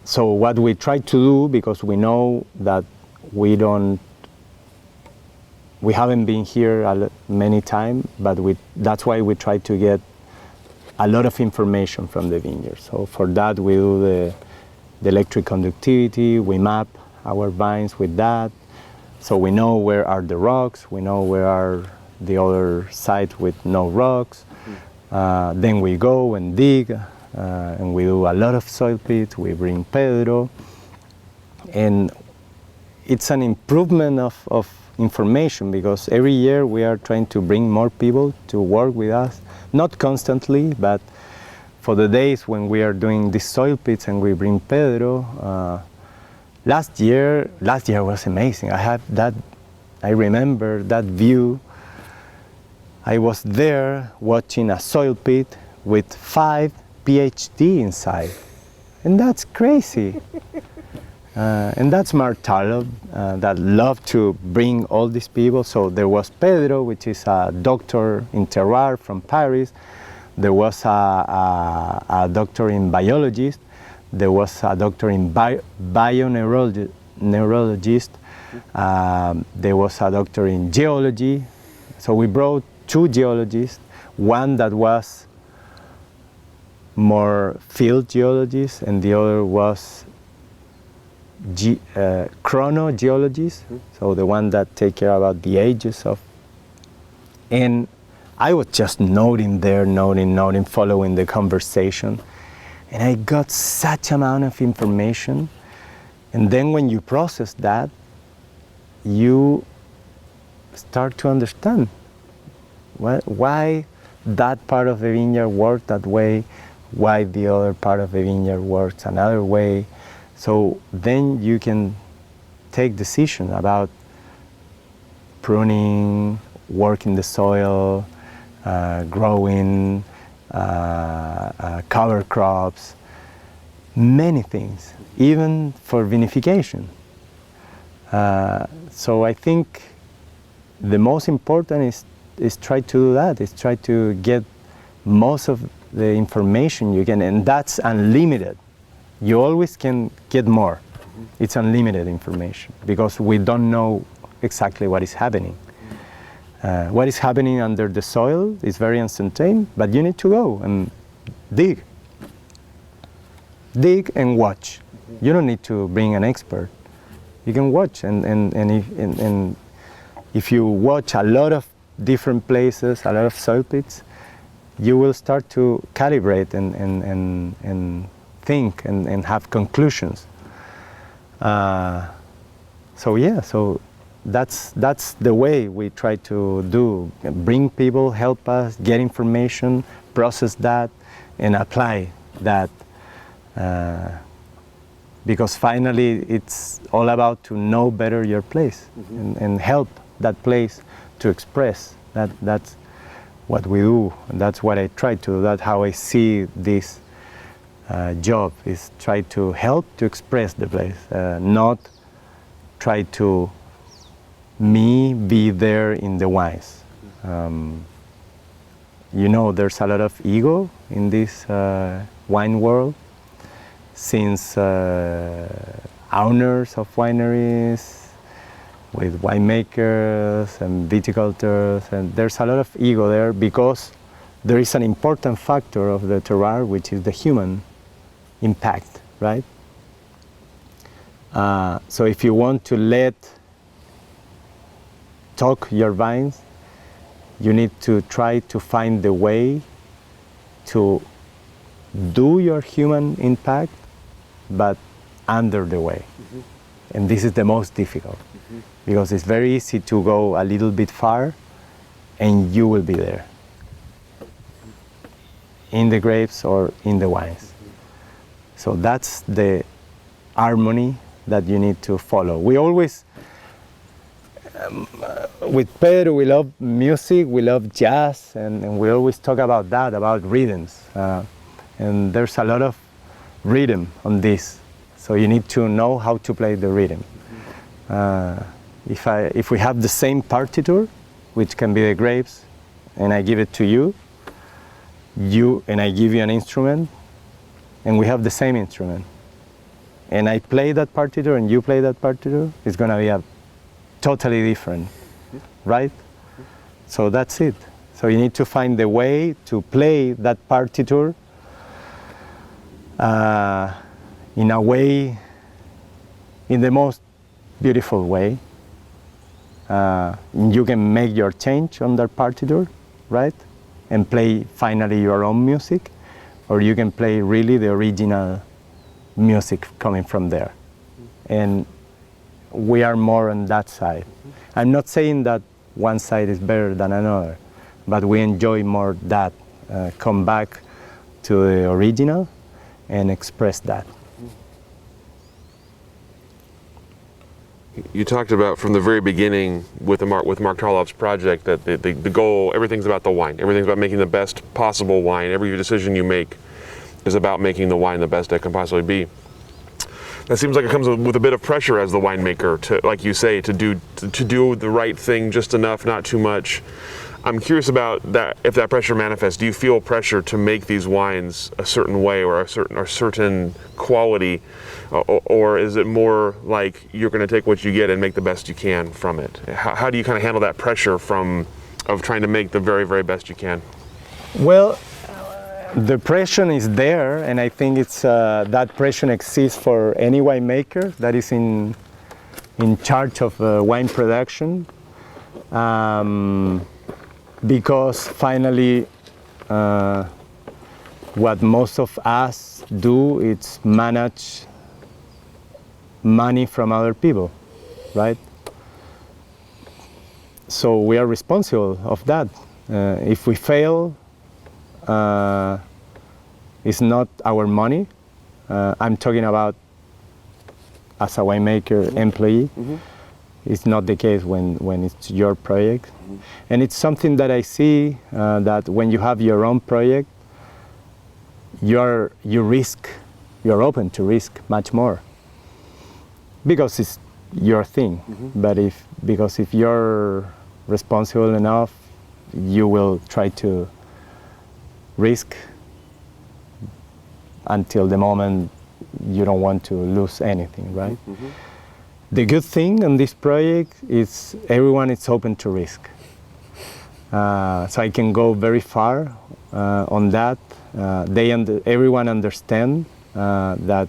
So what we try to do, because we know that we haven't been here many times, but that's why we try to get a lot of information from the vineyard. So for that we do the electric conductivity, we map our vines with that, so we know where are the rocks, we know where are the other sites with no rocks. Then we go and dig, and we do a lot of soil pits, we bring Pedro, and it's an improvement of information, because every year we are trying to bring more people to work with us, not constantly, but for the days when we are doing these soil pits and we bring Pedro, last year was amazing. I remember that view. I was there watching a soil pit with 5 PhD inside, and that's crazy. And that's Mark Taleb that loved to bring all these people. So there was Pedro, which is a doctor in terroir from Paris. There was a doctor in biologist. There was a doctor in bioneurologist. There was a doctor in geology. So we brought 2 geologists, one that was more field geologist and the other was chronogeologist, so the one that take care about the ages of. And I was just noting, following the conversation, and I got such amount of information. And then when you process that, you start to understand why that part of the vineyard worked that way, why the other part of the vineyard works another way. So then you can take decisions about pruning, working the soil, growing, cover crops, many things, even for vinification. So I think the most important is try to do that, is try to get most of the information you can, and that's unlimited. You always can get more. It's unlimited information because we don't know exactly what is happening. What is happening under the soil is very uncertain, but you need to go and dig and watch. You don't need to bring an expert. You can watch, and if you watch a lot of different places, a lot of soil pits, you will start to calibrate and think and have conclusions. So that's the way we try to do. Bring people, help us, get information, process that, and apply that. Because finally, it's all about to know better your place and help that place to express. That's what we do. That's what I try to do. That's how I see this job, is try to help to express the place, not try to be there in the wines. There's a lot of ego in this wine world, since owners of wineries with winemakers and viticultors, and there's a lot of ego there because there is an important factor of the terroir, which is the human impact, right? So if you want to talk your vines, you need to try to find the way to do your human impact, but under the way. And this is the most difficult, because it's very easy to go a little bit far and you will be there in the grapes or in the wines. So that's the harmony that you need to follow. We always, with Pedro, we love music, we love jazz, and we always talk about that, about rhythms. And there's a lot of rhythm on this. So you need to know how to play the rhythm. If we have the same partiture, which can be the grapes, and I give it to you, and I give you an instrument, and we have the same instrument, and I play that partiture and you play that partiture, it's gonna be a totally different, right? So that's it. So you need to find the way to play that partiture in a way, in the most beautiful way. You can make your change on that partiture, right? And play finally your own music, or you can play really the original music coming from there. And we are more on that side. I'm not saying that one side is better than another, but we enjoy more that, come back to the original and express that. You talked about from the very beginning with Mark Tarloff's project that the goal, everything's about the wine. Everything's about making the best possible wine. Every decision you make is about making the wine the best it can possibly be. That seems like it comes with a bit of pressure as the winemaker to, like you say, to do the right thing just enough, not too much. I'm curious about that. If that pressure manifests, do you feel pressure to make these wines a certain way or a certain quality, or is it more like you're going to take what you get and make the best you can from it? How do you kind of handle that pressure of trying to make the very, very best you can? Well, the pressure is there, and I think it's that pressure exists for any winemaker that is in charge of wine production. Because finally, what most of us do is manage money from other people, right? So we are responsible of that. If we fail, it's not our money. I'm talking about as a winemaker employee. Mm-hmm. It's not the case when it's your project. Mm-hmm. And it's something that I see that when you have your own project, you're open to risk much more because it's your thing. Mm-hmm. But if you're responsible enough, you will try to risk until the moment you don't want to lose anything, right? Mm-hmm. The good thing on this project is everyone is open to risk. So I can go very far on that. Everyone understands that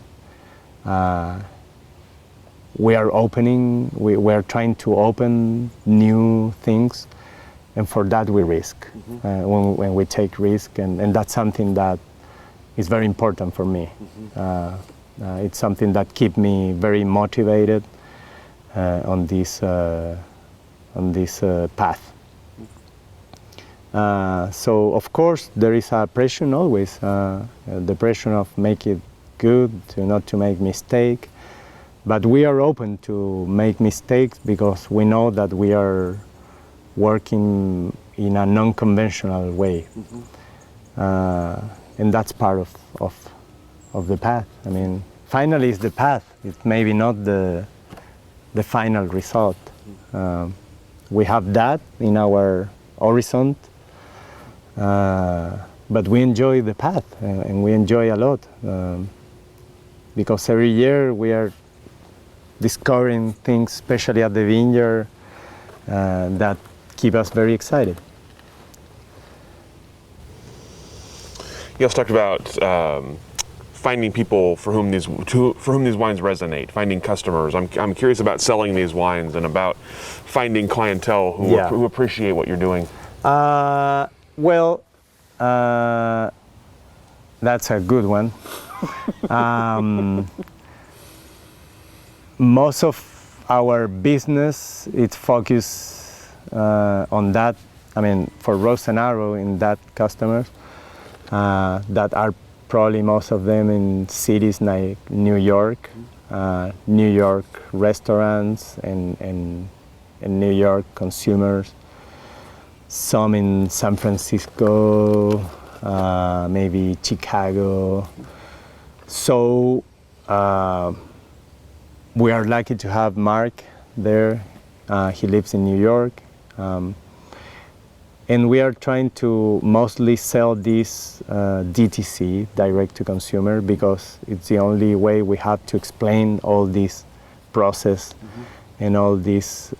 we are trying to open new things, and for that we risk. Mm-hmm. When we take risk, and that's something that is very important for me. Mm-hmm. It's something that keeps me very motivated on this path. So of course there is a pressure always, the pressure of make it good, not to make mistake. But we are open to make mistakes because we know that we are working in a non-conventional way. Mm-hmm. And that's part of the path. I mean, finally it's the path. It's maybe not the final result. We have that in our horizon, but we enjoy the path, and we enjoy a lot because every year we are discovering things, especially at the vineyard, that keep us very excited. You also talked about finding people for whom these wines resonate, finding customers. I'm curious about selling these wines and about finding clientele who appreciate what you're doing. That's a good one. Most of our business is focused on that. I mean, for Rose and Arrow, in that customers that are probably most of them in cities like New York restaurants and New York consumers. Some in San Francisco, maybe Chicago. So we are lucky to have Mark there. He lives in New York. And we are trying to mostly sell this DTC, direct to consumer, because it's the only way we have to explain all this process and all this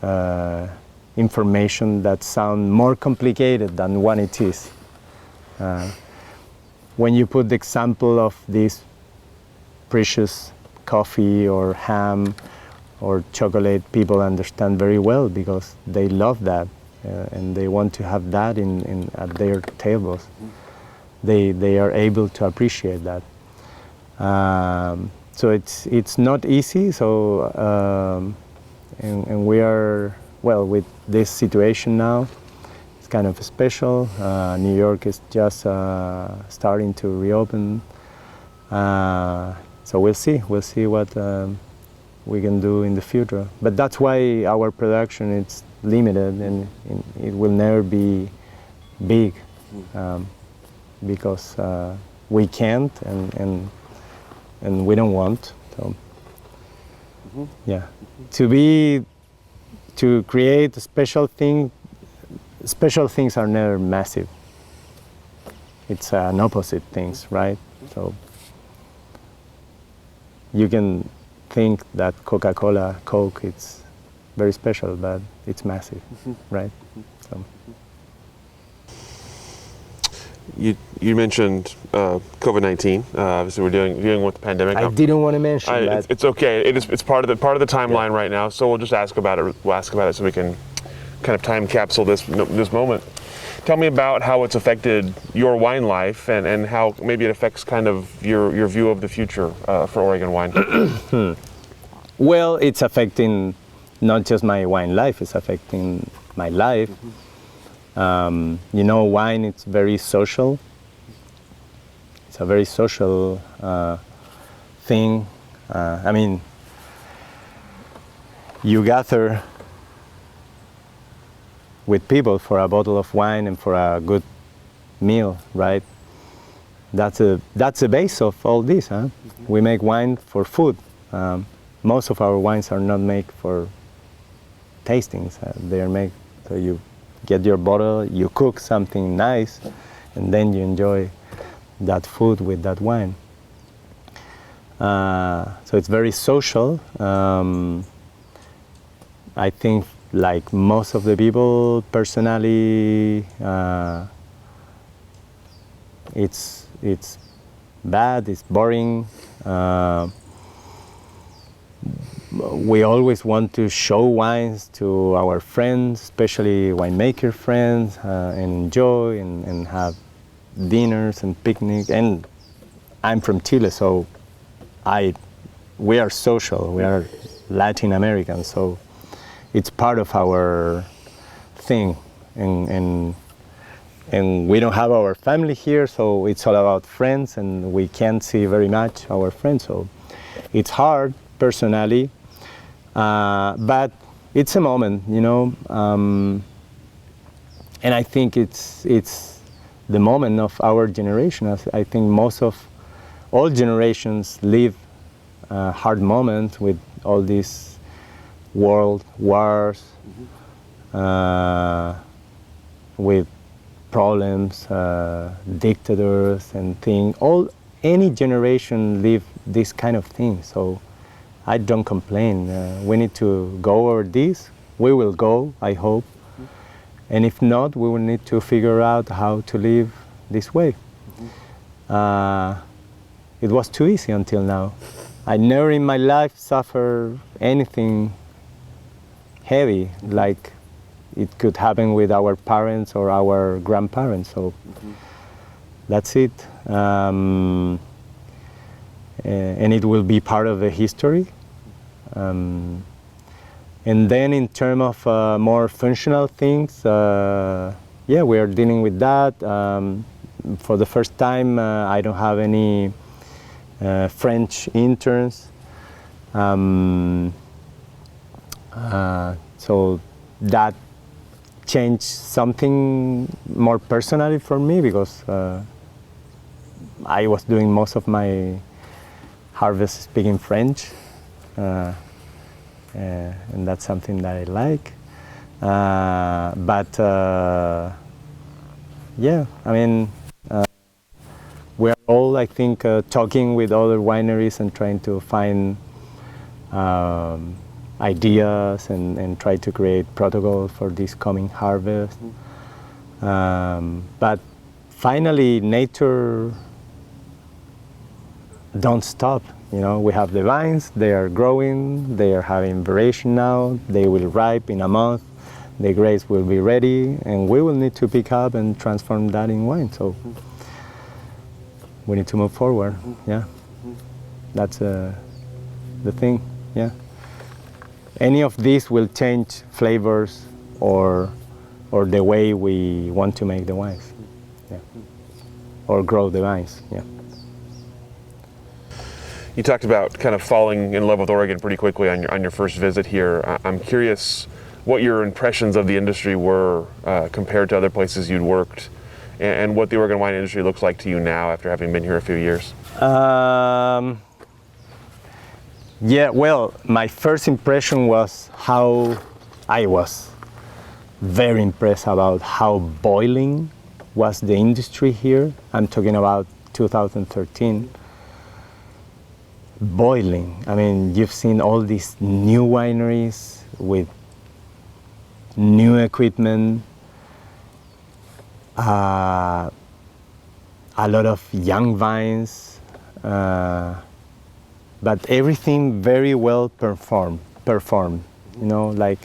information that sound more complicated than what it is. When you put the example of this precious coffee or ham or chocolate, people understand very well because they love that. And they want to have that at their tables. They are able to appreciate that. So it's not easy. So and we are with this situation now. It's kind of special. New York is just starting to reopen. So we'll see. We'll see what we can do in the future. But that's why our production is limited, and it will never be big, because we can't, and we don't want. So, yeah, to create a special thing. Special things are never massive. It's an opposite things, right? So you can think that Coca-Cola, Coke, it's very special, but it's massive, right? So. You mentioned COVID-19. Obviously, we're dealing with the pandemic. I didn't want to mention that. It's okay. It's part of the timeline right now. So we'll just ask about it. We'll ask about it so we can kind of time capsule this moment. Tell me about how it's affected your wine life, and how maybe it affects kind of your view of the future for Oregon wine. Well, it's affecting not just my wine life, it's affecting my life. You know, wine, it's very social. It's a very social thing. I mean, you gather with people for a bottle of wine and for a good meal, right? That's the base of all this, huh? We make wine for food. Most of our wines are not made for tastings. They are made so you get your bottle, you cook something nice, and then you enjoy that food with that wine. So it's very social. I think, like most of the people, personally, it's bad, it's boring. We always want to show wines to our friends, especially winemaker friends, and enjoy and have dinners and picnics. And I'm from Chile, so we are social. We are Latin American, so it's part of our thing, and we don't have our family here, so it's all about friends, and we can't see very much our friends, so it's hard personally, but it's a moment, you know, and I think it's the moment of our generation. I think all generations live hard moments with all these world wars, with problems, dictators and things. Any generation live this kind of thing. So I don't complain. We need to go over this. We will go, I hope. And if not, we will need to figure out how to live this way. It was too easy until now. I never in my life suffered anything heavy like it could happen with our parents or our grandparents. So that's it. And it will be part of the history. And then in terms of more functional things, yeah, we are dealing with that. For the first time, I don't have any French interns. So that changed something more personally for me, because I was doing most of my harvest speaking French, and that's something that I like. But yeah, I mean, we are all, I think, talking with other wineries and trying to find ideas and try to create protocol for this coming harvest. But finally, nature don't stop. You know, we have the vines, they are growing, they are having variation now, they will ripe in a month, the grapes will be ready, and we will need to pick up and transform that in wine. So we need to move forward. Yeah, that's the thing. Yeah. Any of these will change flavors or the way we want to make the wines, yeah, or grow the vines. Yeah. You talked about kind of falling in love with Oregon pretty quickly on your first visit here. I'm curious what your impressions of the industry were compared to other places you'd worked, and what the Oregon wine industry looks like to you now after having been here a few years. Yeah, well, my first impression was how I was very impressed about how boiling was the industry here. I'm talking about 2013. Boiling. I mean, you've seen all these new wineries with new equipment, a lot of young vines, but everything very well performed. You know, like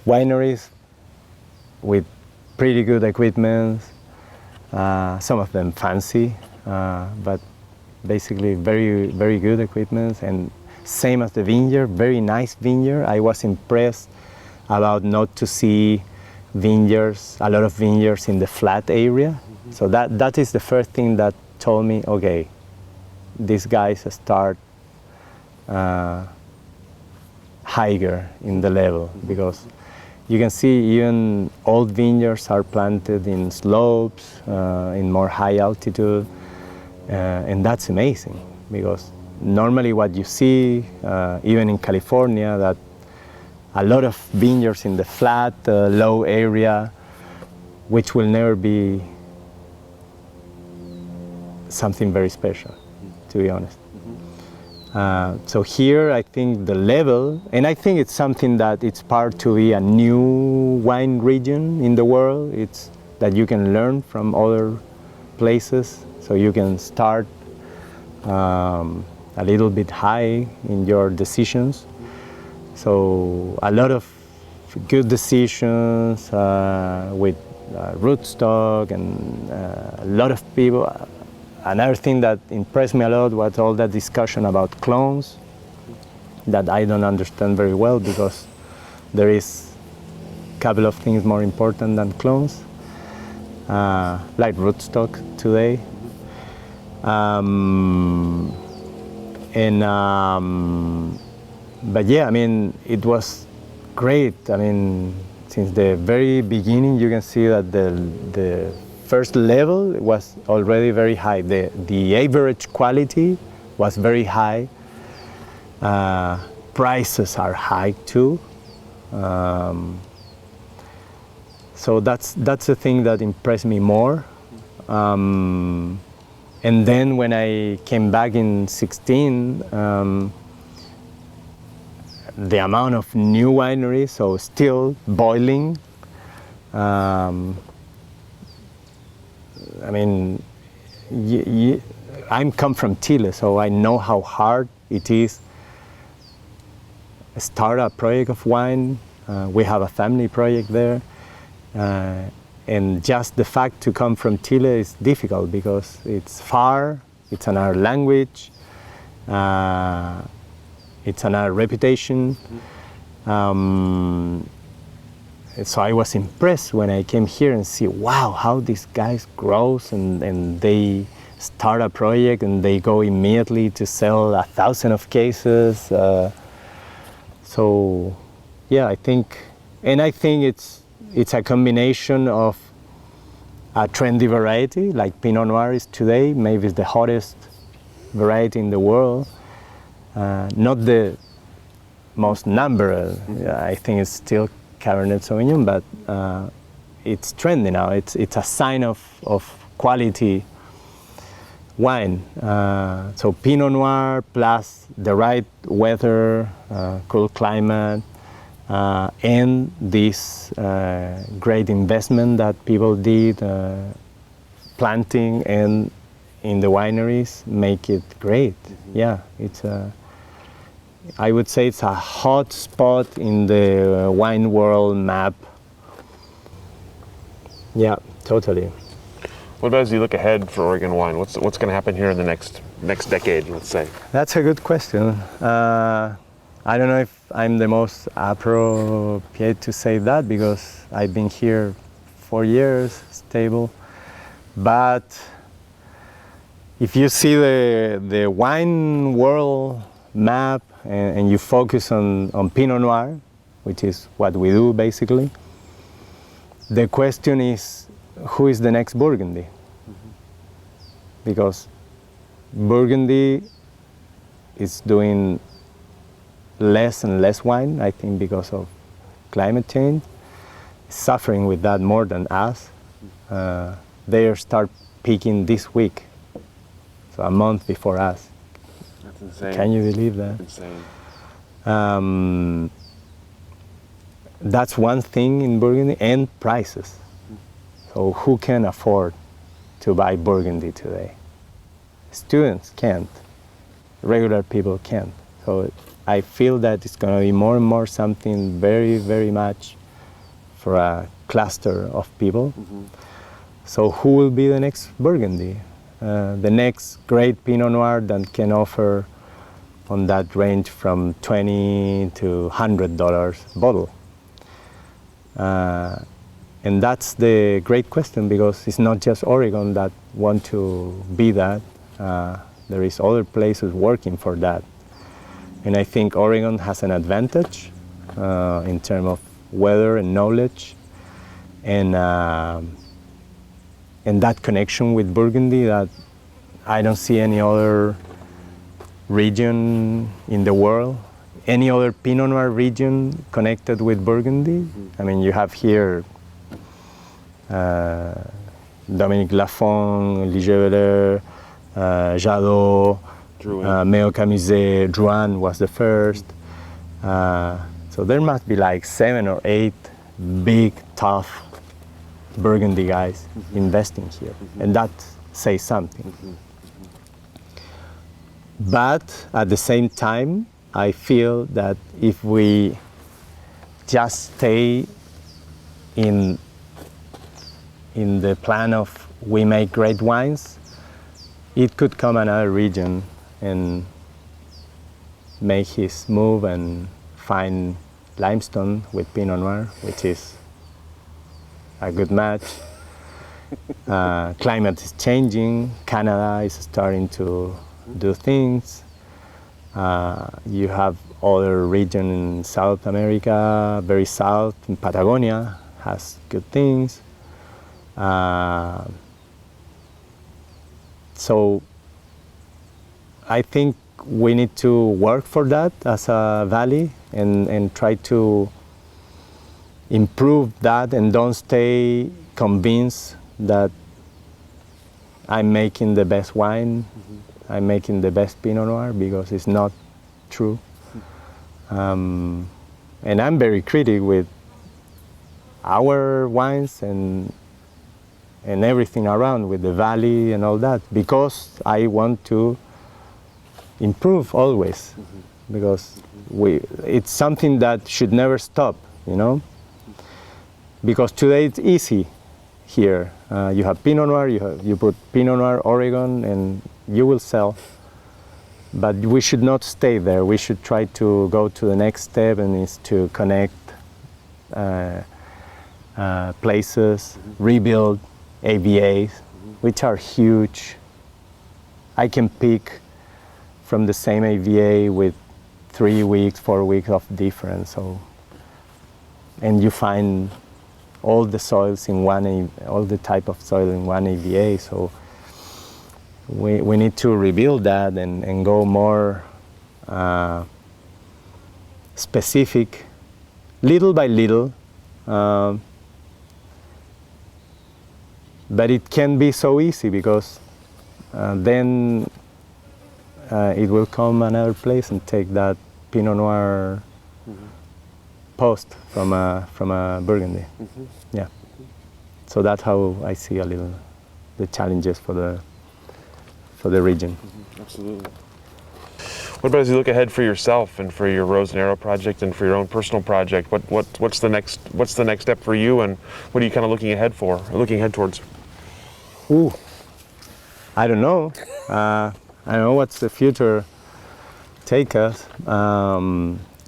wineries with pretty good equipment, some of them fancy, but basically very good equipment. And same as the vineyard, very nice vineyard. I was impressed about not to see vineyards, a lot of vineyards in the flat area. Mm-hmm. So that is the first thing that told me, okay, these guys start higher in the level, because you can see even old vineyards are planted in slopes, in more high altitude, and that's amazing, because normally what you see, even in California, that a lot of vineyards in the flat, low area, which will never be something very special, to be honest. So here, I think the level, and I think it's something that it's part to be a new wine region in the world. It's that you can learn from other places, so you can start a little bit high in your decisions. So a lot of good decisions with rootstock, and a lot of people. Another thing that impressed me a lot was all that discussion about clones that I don't understand very well, because there is a couple of things more important than clones, like rootstock today. But yeah, I mean, it was great. I mean, since the very beginning, you can see that the first level was already very high. The average quality was very high. Prices are high too. So that's the thing that impressed me more. And then when I came back in 2016, the amount of new wineries, so still boiling. I mean, I come from Chile, so I know how hard it is to start a project of wine. We have a family project there. And just the fact to come from Chile is difficult, because it's far, it's another language, it's another reputation. So I was impressed when I came here and see, wow, how these guys grow, and they start a project and they go immediately to sell 1,000 of cases. So yeah, I think it's a combination of a trendy variety like Pinot Noir is today. Maybe it's the hottest variety in the world. Not the most numbered. I think it's still Cabernet Sauvignon, but it's trendy now. It's a sign of quality wine. So Pinot Noir plus the right weather, cool climate, and this great investment that people did planting and in the wineries make it great. Mm-hmm. Yeah, it's I would say it's a hot spot in the wine world map. Yeah, totally. What about as you look ahead for Oregon wine? What's going to happen here in the next decade, let's say? That's a good question. I don't know if I'm the most appropriate to say that, because I've been here 4 years, stable. But if you see the wine world map and you focus on Pinot Noir, which is what we do basically, the question is, who is the next Burgundy? Because Burgundy is doing less and less wine, I think because of climate change, suffering with that more than us. They start peaking this week, so a month before us. That's insane. Can you believe that? Insane. That's one thing in Burgundy, and prices. So who can afford to buy Burgundy today? Students can't. Regular people can't. So I feel that it's going to be more and more something very, very much for a cluster of people. So who will be the next Burgundy? The next great Pinot Noir that can offer on that range from $20 to $100 bottle. And that's the great question, because it's not just Oregon that want to be that. There is other places working for that. And I think Oregon has an advantage in terms of weather and knowledge, and that connection with Burgundy that I don't see any other region in the world, any other Pinot Noir region connected with Burgundy. I mean, you have here Dominique Lafon, Ligeveller, Jadot, Meo Camusset, Drouin was the first. So there must be like 7 or 8 big, tough Burgundy guys investing here, and that says something. But at the same time, I feel that if we just stay in the plan of we make great wines, it could come another region and make his move and find limestone with Pinot Noir, which is a good match. Climate is changing. Canada is starting to do things. You have other region in South America, very south, in Patagonia, has good things. So I think we need to work for that as a valley and try to improve that, and don't stay convinced that I'm making the best wine, I'm making the best Pinot Noir, because it's not true. And I'm very critical with our wines and everything around, with the valley and all that, because I want to improve always, because it's something that should never stop, you know? Because today it's easy here. You have Pinot Noir, you put Pinot Noir Oregon, and you will sell. But we should not stay there. We should try to go to the next step, and is to connect places, rebuild AVAs, which are huge. I can pick from the same AVA with 3 weeks, 4 weeks of difference. So, and you find all the soils in all the type of soil in one AVA. So we need to rebuild that and go more specific, little by little. But it can be so easy, because then it will come another place and take that Pinot Noir post from a Burgundy. Yeah. So that's how I see a little the challenges for the region. Absolutely. What about as you look ahead for yourself and for your Rose and Arrow project and for your own personal project? What's the next step for you, and what are you kind of looking ahead towards? Ooh, I don't know. I don't know what's the future take us.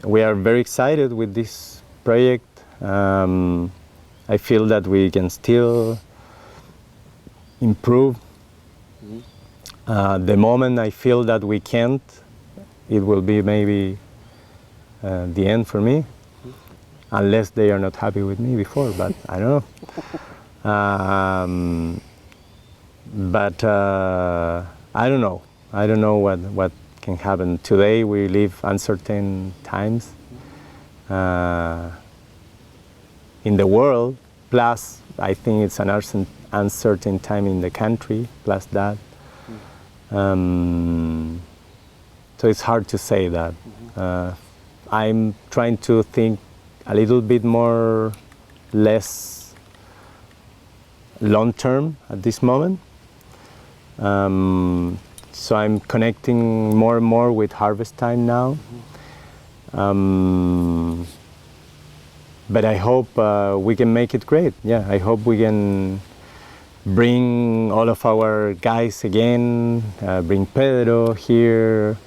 We are very excited with this project. I feel that we can still improve. The moment I feel that we can't, it will be maybe the end for me, unless they are not happy with me before, but I don't know. But I don't know. I don't know what can happen. Today we live uncertain times in the world, plus I think it's an uncertain time in the country, plus that. So it's hard to say that. I'm trying to think a little bit less long term at this moment. So I'm connecting more and more with harvest time now. But I hope we can make it great. Yeah, I hope we can bring all of our guys again, bring Pedro here,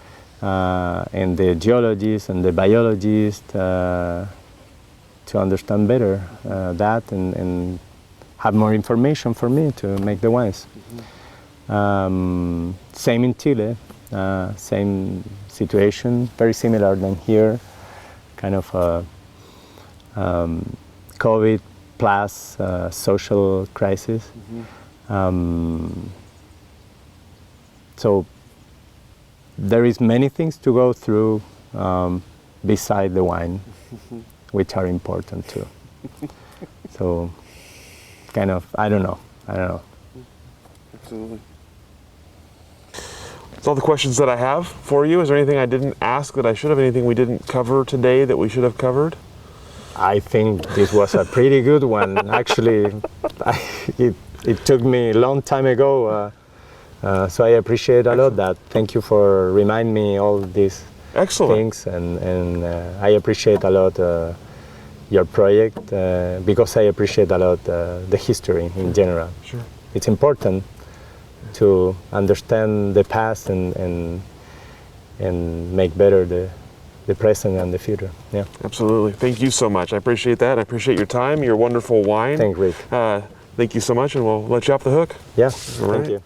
and the geologists and the biologists to understand better that and have more information for me to make the wines. Same in Chile, same situation, very similar than here, kind of COVID plus social crisis. So there is many things to go through beside the wine, which are important too. So kind of, I don't know. Absolutely. That's all the questions that I have for you. Is there anything I didn't ask that I should have? Anything we didn't cover today that we should have covered? I think this was a pretty good one. Actually, it took me a long time ago, so I appreciate a lot that. Thank you for reminding me all these things, and I appreciate a lot your project because I appreciate a lot the history in general. Sure. It's important to understand the past and make better the present and the future. Yeah. Absolutely. Thank you so much. I appreciate that. I appreciate your time, your wonderful wine. Thank you, Rick. Thank you so much, and we'll let you off the hook. Yeah. All right. Thank you.